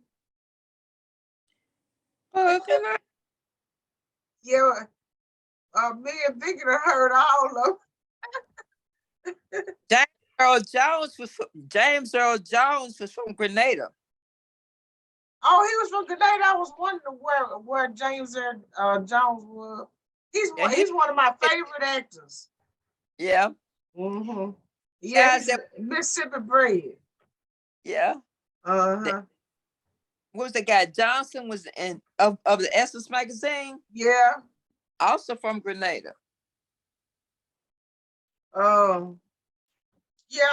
Okay. Yeah, me and Vicky done heard all of them. James Earl Jones was from Grenada. Oh, he was from Grenada. I was wondering where James Jones was. He's Yeah, he's one of my favorite actors. Yeah, Mm-hmm. Yeah, guys. he's Mississippi bred. Yeah. Uh-huh. What was the guy? Johnson was in of the Essence magazine, Yeah. also from Grenada. Yeah,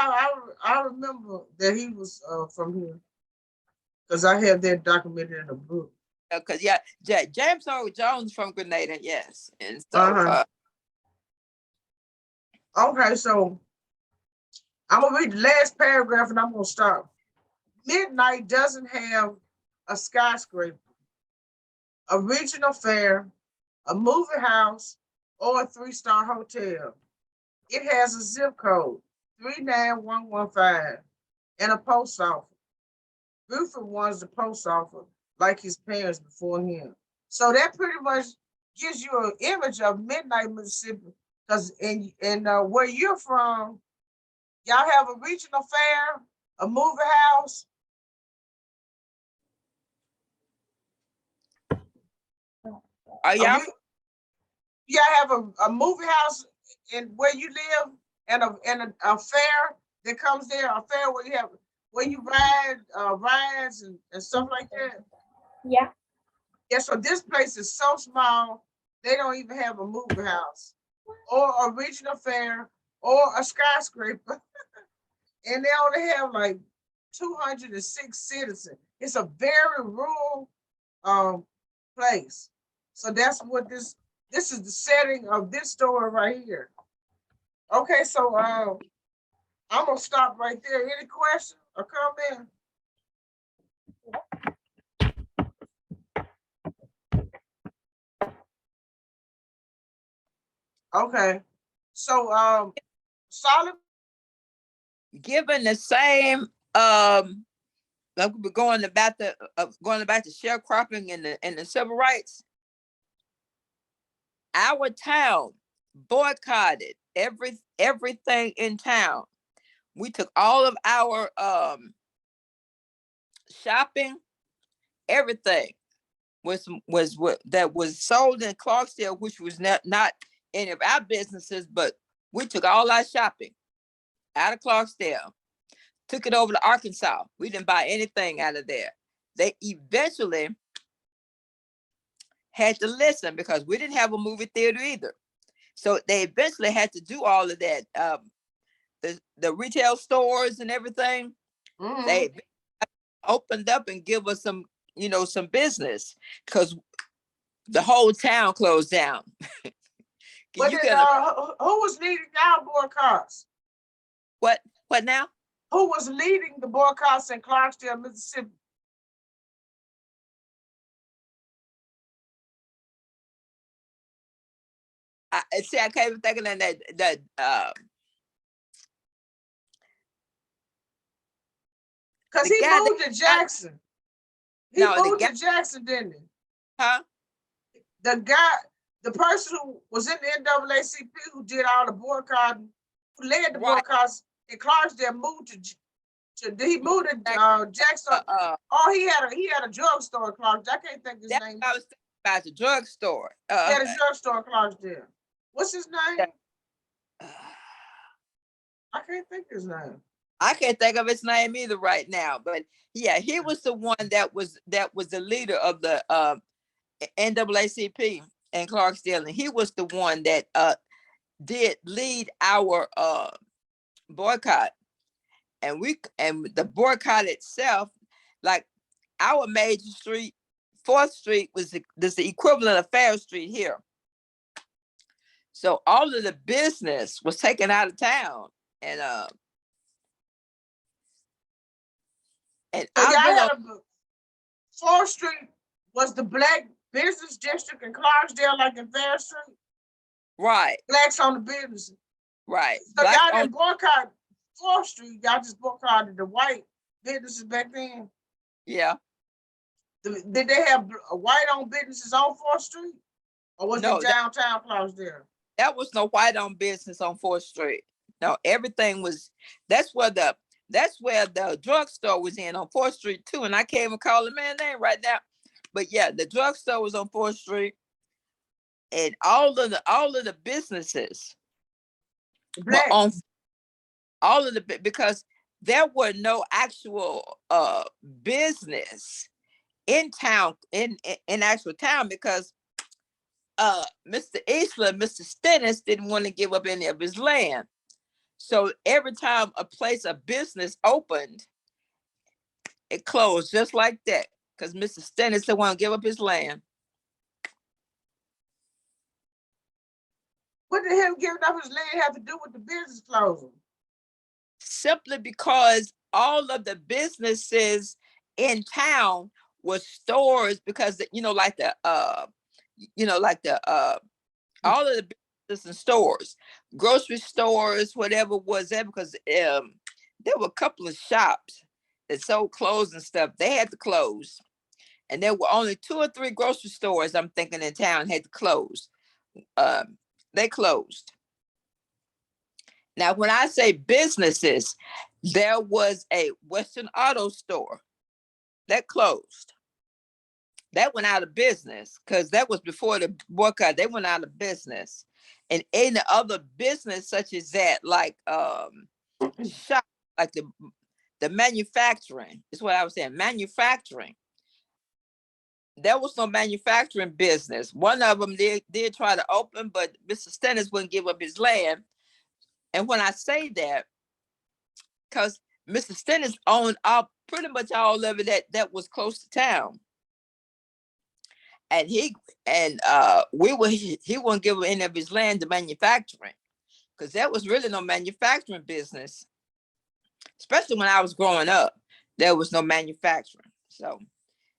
I remember that he was from here because I had that documented in a book. Because James Earl Jones from Grenada, yes. And so Uh-huh. Okay, so I'm gonna read the last paragraph and I'm gonna stop. Midnight doesn't have a skyscraper, a regional fair, a movie house, or a three-star hotel. It has a zip code, 39115, and a post office. Buford was the post office like his parents before him. So that pretty much gives you an image of Midnight, Mississippi. Because in where you're from, y'all have a regional fair, a movie house. are y'all Y'all have a movie house in where you live and a fair that comes there, a fair where you ride rides and stuff like that. Yeah. Yeah, so this place is so small, they don't even have a movie house or a regional fair or a skyscraper. And they only have like 206 citizens. It's a very rural place. So that's what this is the setting of this story right here. Okay, so I'm gonna stop right there. Any questions or comment? Okay, so Solid. given the same like we're going about the sharecropping and the civil rights, our town boycotted everything in town. We took all of our shopping, everything was what that was sold in Clarksdale, which was not any of our businesses, but we took all our shopping out of Clarksdale, took it over to Arkansas. We didn't buy anything out of there. They eventually had to listen because we didn't have a movie theater either. So they eventually had to do all of that. The retail stores and everything, Mm-hmm. they opened up and give us some business because the whole town closed down. But then, who was leading our boycotts? What now? Who was leading the boycotts in Clarksdale, Mississippi? see, I can't even think of that. Cause The he guy that moved to Jackson. He No, the moved guy, to Jackson, didn't he? huh? The guy, the person who was in the NAACP who did all the boycotting, who led the Right. boycotts in Clarksdale, moved he moved to Jackson. He had a drugstore in Clarksdale. I can't think his That's name. what I was thinking about, the drugstore. He had a drugstore in Clarksdale. What's his name? I can't think his name. I can't think of his name either right now, but yeah, he was the one that was the leader of the NAACP in Clarksdale, and he was the one that did lead our boycott, and the boycott itself, like our major street, 4th Street was the equivalent of Fair Street here. So all of the business was taken out of town, and So I y'all really had 4th Street was the black business district in Clarksdale, like in Fair Street. right, Blacks on the business. right. So Black y'all on- didn't boycott 4th Street. Y'all just boycotted the white businesses back then. yeah. Did they have white-owned businesses on 4th Street? Or was No, it downtown Clarksdale? that was no white-owned business on 4th Street. No, everything was. That's where the drugstore was in on 4th Street too. And I can't even call the man's name right now. But yeah, the drugstore was on 4th Street, and all of the businesses were on Blacks. all of the because there were no actual business in town in actual town, because Mr. Eastler, Mr. Stennis didn't want to give up any of his land. So every time a place of business opened, it closed just like that, because Mr. Stennis didn't want to give up his land. What did him giving up his land have to do with the business closing? Simply because all of the businesses in town were stores, because like the all of the businesses and stores, grocery stores, whatever was there, because there were a couple of shops that sold clothes and stuff. They had to close. And there were only 2 or 3 grocery stores, I'm thinking, in town had to close. They closed. Now, when I say businesses, there was a Western Auto store that closed. That went out of business because that was before the boycott. They went out of business. And any other business such as that, like shop, like the manufacturing, is what I was saying, manufacturing. There was no manufacturing business. One of them did try to open, but Mr. Stennis wouldn't give up his land. And when I say that, because Mr. Stennis owned pretty much all of it that was close to town. And he wouldn't give any of his land to manufacturing, because there was really no manufacturing business. Especially when I was growing up, there was no manufacturing. So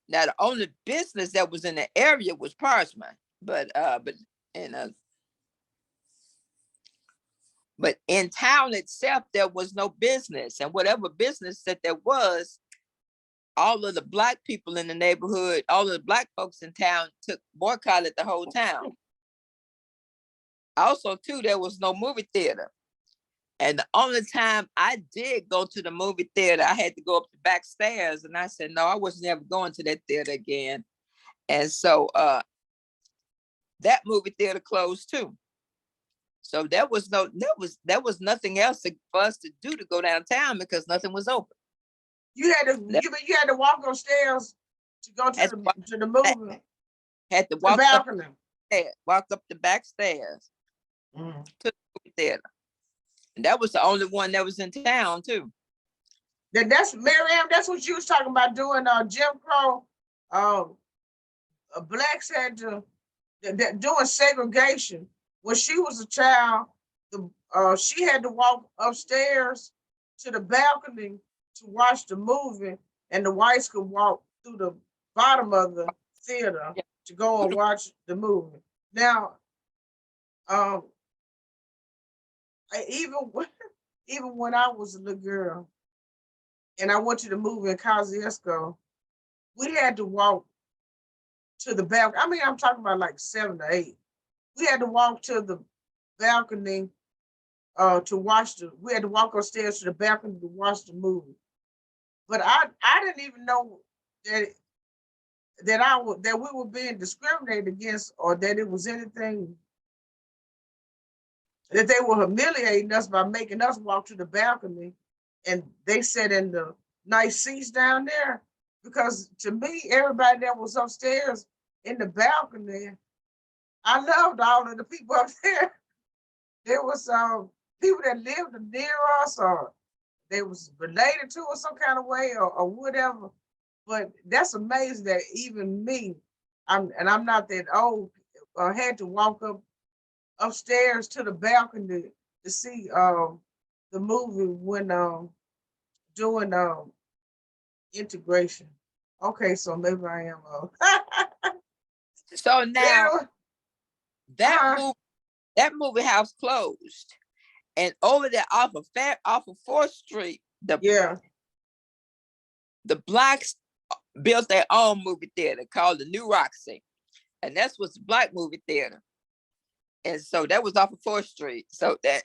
now the only business that was in the area was Parsman, but in town itself there was no business, and whatever business that there was, all of the black people in the neighborhood, all of the black folks in town boycotted the whole town. Also, too, there was no movie theater. And the only time I did go to the movie theater, I had to go up the back stairs, and I said, no, I was never going to that theater again. And so that movie theater closed too. So there was nothing else for us to do to go downtown, because nothing was open. You had to walk on stairs to go to the movie. Had to walk walk up the back stairs to the movie theater. And that was the only one that was in town too. That's Miriam. That's what you was talking about doing. Jim Crow. Blacks had to doing segregation. When she was a child, she had to walk upstairs to the balcony to watch the movie, and the whites could walk through the bottom of the theater to go and watch the movie. Now, Um, even even when I was a little girl and I went to the movie in Kosciuszko, we had to walk to the balcony. I mean, I'm talking about like 7 or 8. We had to walk to the balcony to watch we had to walk upstairs to the balcony to watch the movie. But I didn't even know that that we were being discriminated against or that it was anything that they were humiliating us by making us walk to the balcony and they sat in the nice seats down there. Because to me, everybody that was upstairs in the balcony, I loved all of the people up there. There was people that lived near us or they was related to us some kind of way or whatever. But that's amazing that even me, I'm not that old, had to walk upstairs to the balcony to see the movie when doing integration. Okay, so maybe I am. So now Anyway, that uh, movie house closed, and over there off of 4th Street, yeah. the blacks built their own movie theater called the New Roxy, and that's what's the black movie theater. And so that was off of 4th Street. So that's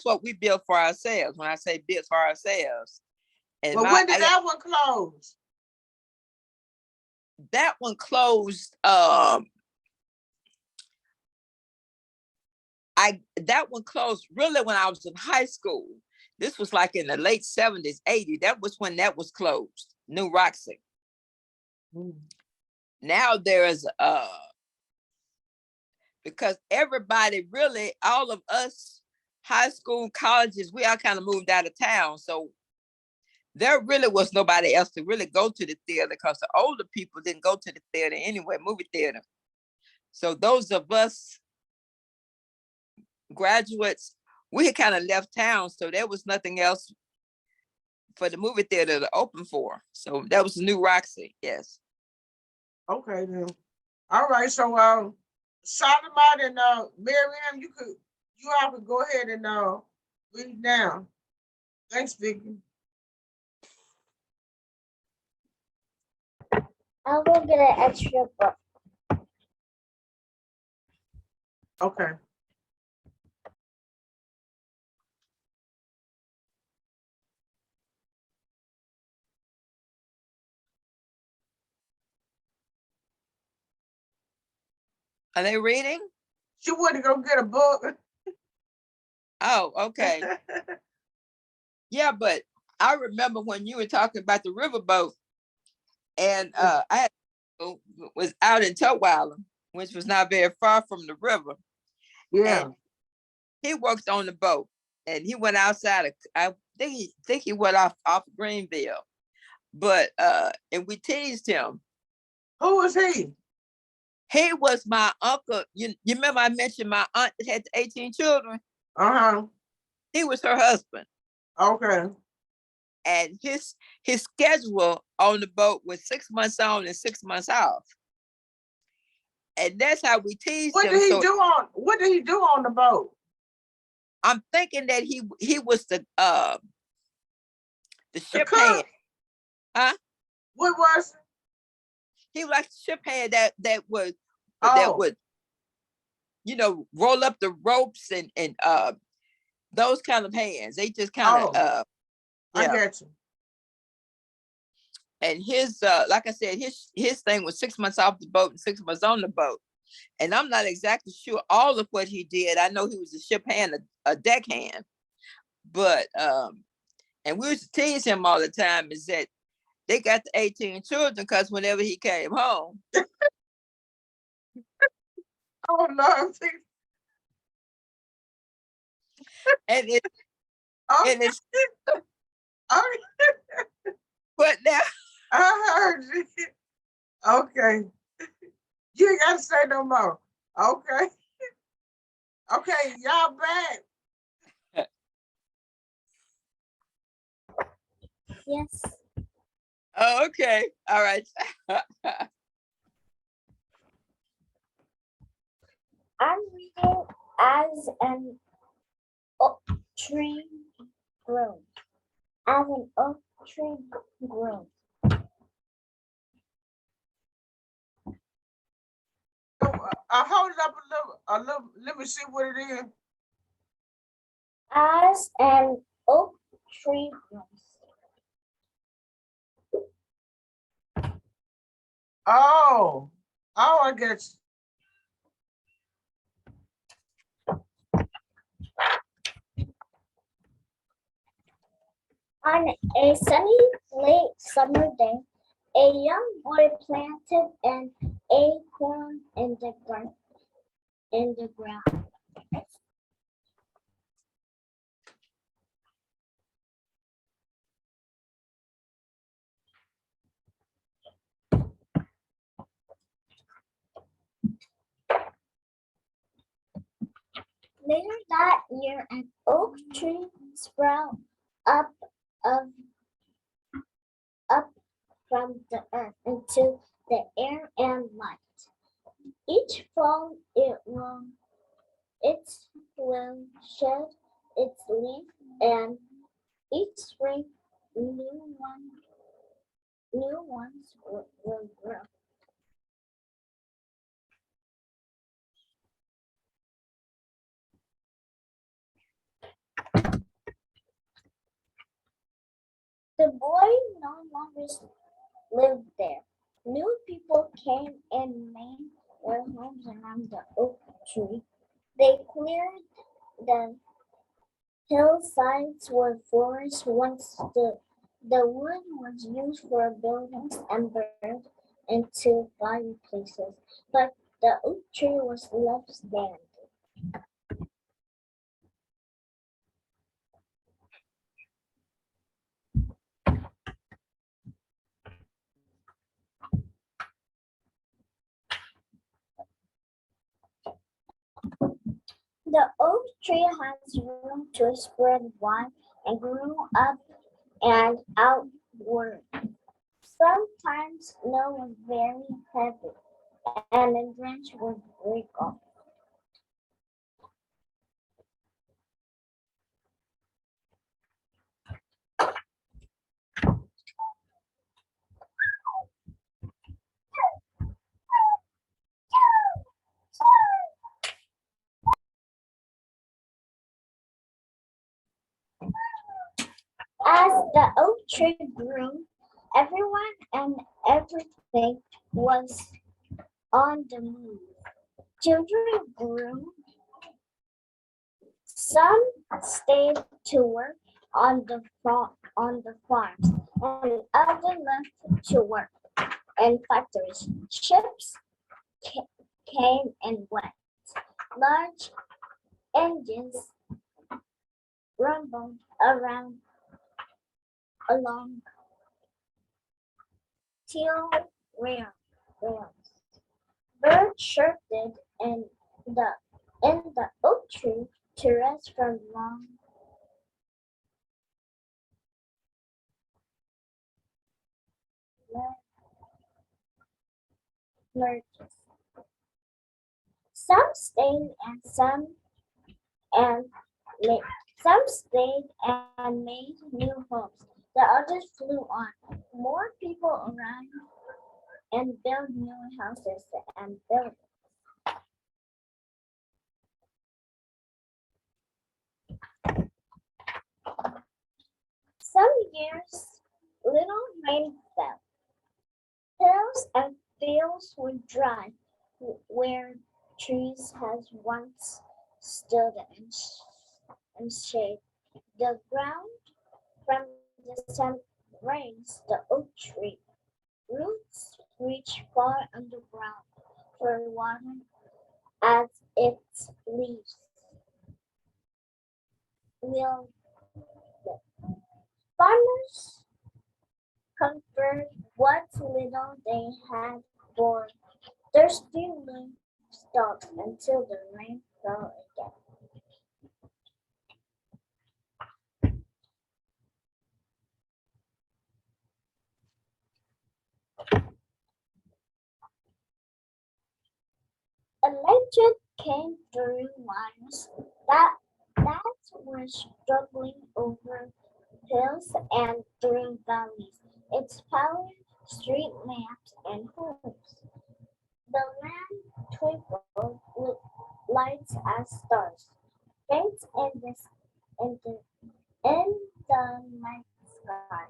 what we built for ourselves. When I say built for ourselves, and Well, when did that one close? that one closed. That one closed really when I was in high school. This was like in the late 70s, 80s. That was when that was closed. New Roxy. Mm. Now there is because everybody really, all of us high school, colleges, we all kind of moved out of town. So there really was nobody else to really go to the theater because the older people didn't go to the theater anyway, movie theater. So those of us graduates, we had kind of left town. So there was nothing else for the movie theater to open for. So that was New Roxy, yes. Okay then. All right, so Solomon and Miriam, you all could go ahead and read now. Thanks, Vicky. I'll go get an extra book. Okay. Are they reading? She went to go get a book. Oh, okay. Yeah, but I remember when you were talking about the riverboat, and I was out in Tutwiler, which was not very far from the river. Yeah. And he worked on the boat, and he went outside. I think he went off Greenville, but and we teased him. Who was he? He was my uncle. You remember I mentioned my aunt that had 18 children? Uh-huh. He was her husband. Okay. And his schedule on the boat was 6 months on and 6 months off. And that's how we teased What him. did he do on the boat? I'm thinking that he was the ship cook? hand. Huh? What was it? He was like the ship hand that would roll up the ropes and those kind of hands. They just kind of I get you. And his like I said, his thing was 6 months off the boat and 6 months on the boat. And I'm not exactly sure all of what he did. I know he was a ship hand, a deckhand. But and we used to tease him all the time is that they got the 18 children because whenever he came home. Oh no. And it's Okay. but now I heard you. Okay. You ain't gotta say no more. Okay. Okay, y'all back. Yes. Oh, okay. All right. I'm reading As an Oak Tree Grows. As an oak tree grows. So, I hold it up a little, let me see what it is. As an oak tree grows. Oh, I guess. On a sunny late summer day, a young boy planted an acorn in the ground. Later that year, an oak tree sprouted up of up from the earth into the air and light. Each fall it will shed its leaf, and each spring new ones will grow. The boy no longer lived there. New people came and made their homes around the oak tree. They cleared the hillsides where forests once stood. The wood was used for buildings and burned into fireplaces, but the oak tree was left standing. The oak tree has room to spread wide and grew up and outward. Sometimes snow was very heavy and a branch would break off. As the oak tree grew, everyone and everything was on the move. Children grew. Some stayed to work on the farms, and others left to work in factories. Ships came and went. Large engines rumbled along steel rails. Birds chirped in the oak tree to rest from long marches. Some stayed and ma- some stayed and made new homes. The others flew on. More people around and built new houses and buildings. Some years little rain fell. Hills and fields were dry where trees had once stood in shade. The ground from the sun raised the oak tree. Roots reached far underground for water as its leaves will. Farmers converted what little they had for thirsty livestock until the rain fell again. A legend came through wires that were struggling over hills and through valleys. Its powered street lamps and homes. The land twinkled with lights as stars, faint in the in the night sky.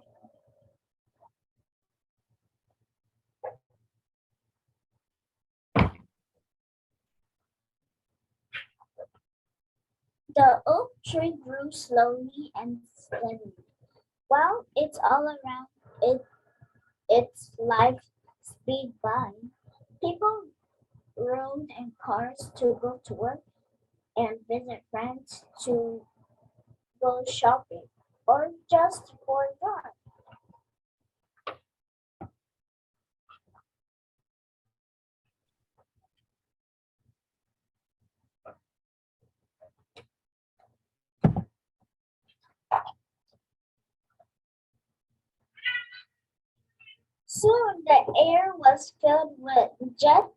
The oak tree grew slowly and steadily. While it's all around its life speed by, people rode in cars to go to work and visit friends to go shopping or just for a drive. Soon the air was filled with jet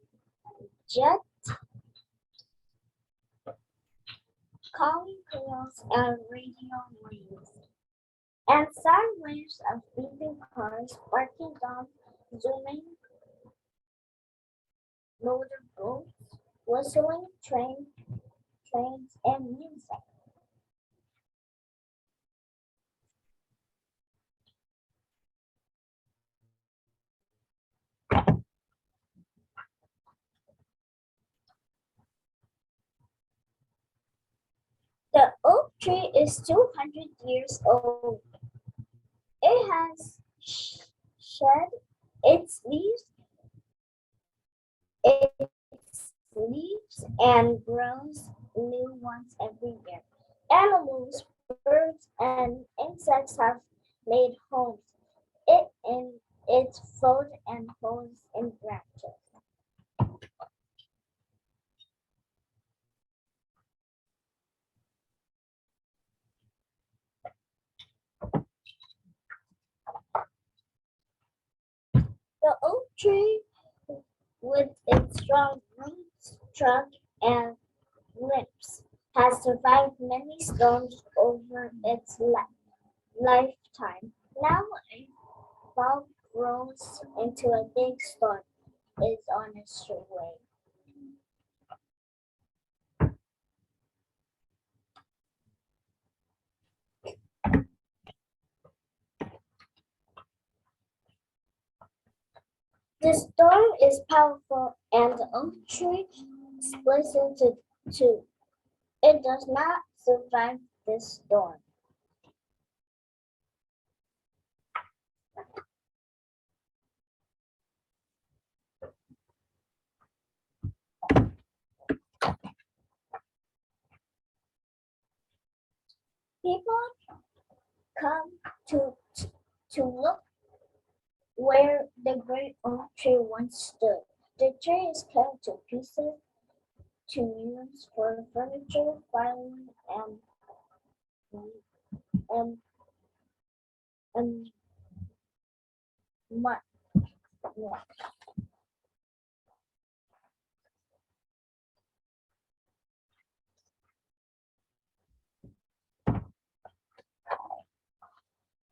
calling calls and radio waves, and sound waves of beeping cars, barking dogs, zooming motorboats, whistling trains, and music. The oak tree is 200 years old. It has shed its leaves and grows new ones every year. Animals, birds, and insects have made homes in its food and holes in branches. The oak tree, with its strong roots, trunk, and limbs, has survived many storms over its lifetime. Now a fog rolls into a big storm is on its way. The storm is powerful and the oak tree splits into two. It does not survive this storm. People come to look where the great oak tree once stood. The tree is cut to pieces to use for furniture, firewood, and, and much more.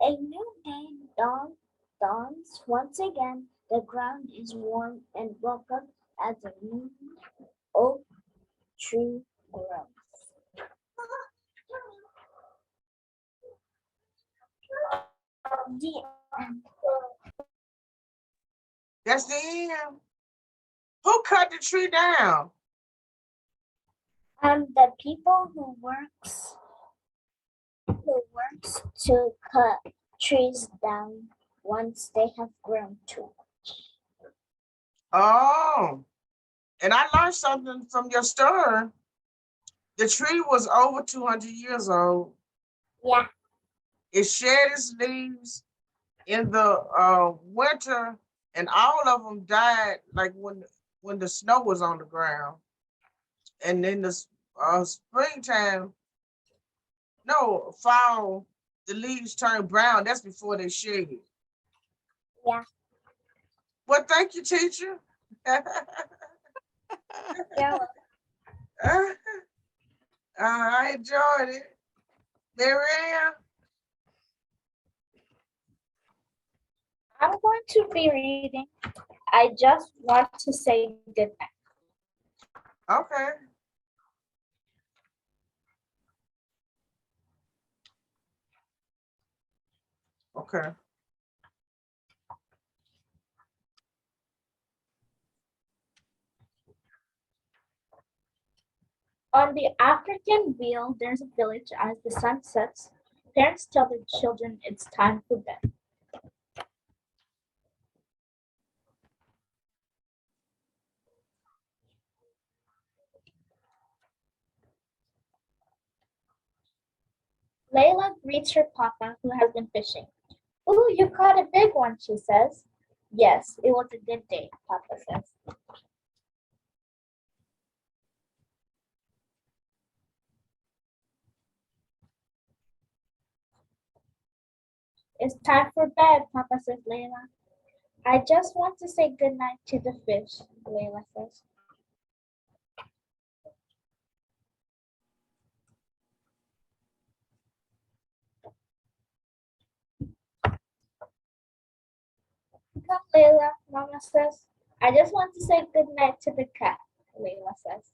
A new day dawns once again. The ground is warm and welcome as a new oak tree grows. The end. That's the end. Who cut the tree down? The people who works to cut trees down once they have grown too much. Oh, and I learned something from your story. The tree was over 200 years old. Yeah, It shed its leaves in the winter, and all of them died like when the snow was on the ground. And in the springtime, no, fall, the leaves turn brown. That's before they shed. yeah, Well, thank you, teacher. yeah. I enjoyed it. Marianne, I'm going to be reading. I just want to say good night. okay. Okay. On the African wheel, there's a village as the sun sets. Parents tell their children it's time for bed. Layla greets her papa, who has been fishing. Ooh, you caught a big one, she says. Yes, it was a good day, Papa says. It's time for bed, Papa says, Layla. I just want to say good night to the fish, Layla says. Come, Layla, Mama says. I just want to say good night to the cat, Layla says.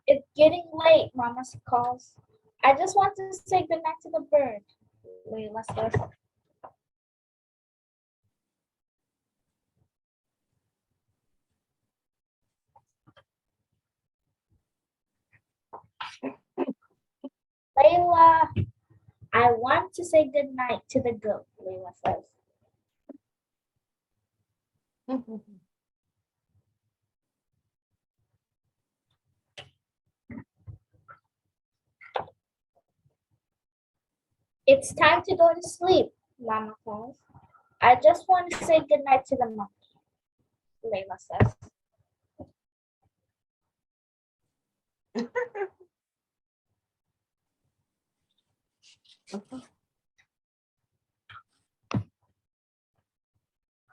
It's getting late, Mama calls. I just want to say good night to the bird, Layla says. Layla, I want to say good night to the goat, Layla says. It's time to go to sleep, Mama calls. I just want to say good night to the monkey, Layla says.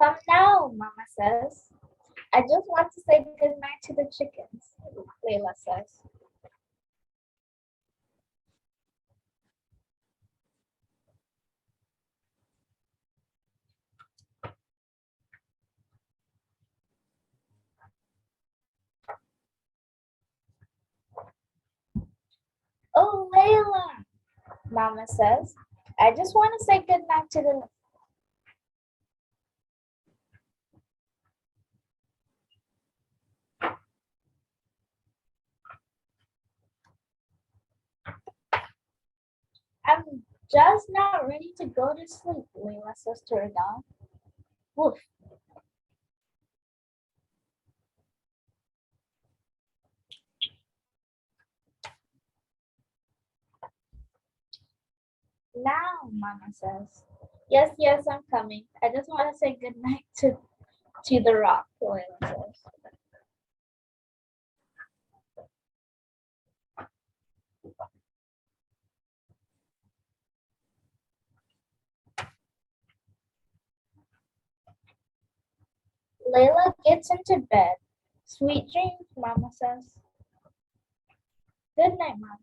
Come now, Mama says. I just want to say good night to the chickens, Layla says. Oh, Layla, Mama says. I just want to say good night to the I'm just not ready to go to sleep, Layla says to her dog. Woof. Now, Mama says. Yes, yes, I'm coming. I just want to say good night to the rock, Layla says. Layla gets into bed. Sweet dreams, Mama says. Good night, Mom.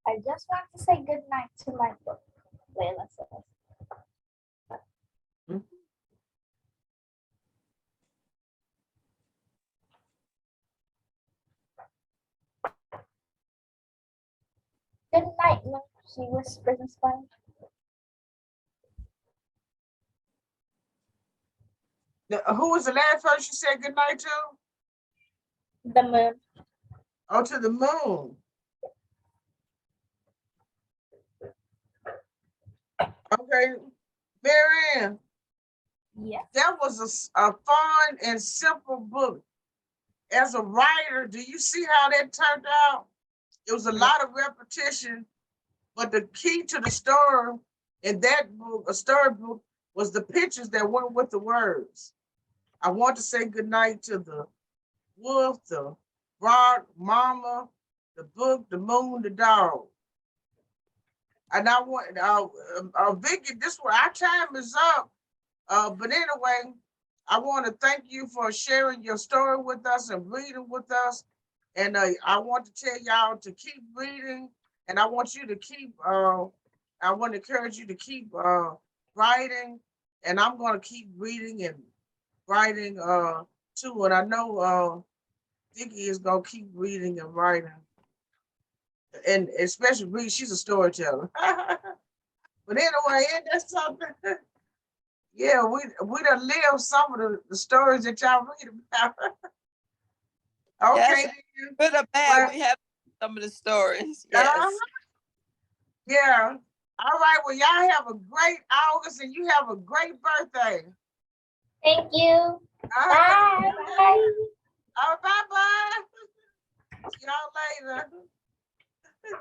I just want to say good night to my book, Layla says. Good night, Mom, she whispers in Spanish. Who was the last person you said goodnight to? The moon. Oh, to the moon. Okay. Marianne, Yes. that was a fun and simple book. As a writer, do you see how that turned out? It was a lot of repetition, but the key to the story in that book, a storybook, was the pictures that went with the words. I want to say goodnight to the wolf, the rock, mama, the book, the moon, the dog. And I want, Vicky, this one, our time is up. But anyway, I want to thank you for sharing your story with us and reading with us. And I want to tell y'all to keep reading. And I want you to keep, I want to encourage you to keep writing. And I'm going to keep reading and writing too. And I know Vicky is going to keep reading and writing. And especially read, she's a storyteller. But anyway, ain't that something? Yeah, we done lived some of the stories that y'all read about. Okay, Yes, then. good or bad, Well, we have some of the stories. uh-huh. Yes. Yeah. All right. Well, y'all have a great August and you have a great birthday. Thank you. Bye. Bye. Bye bye. See y'all later.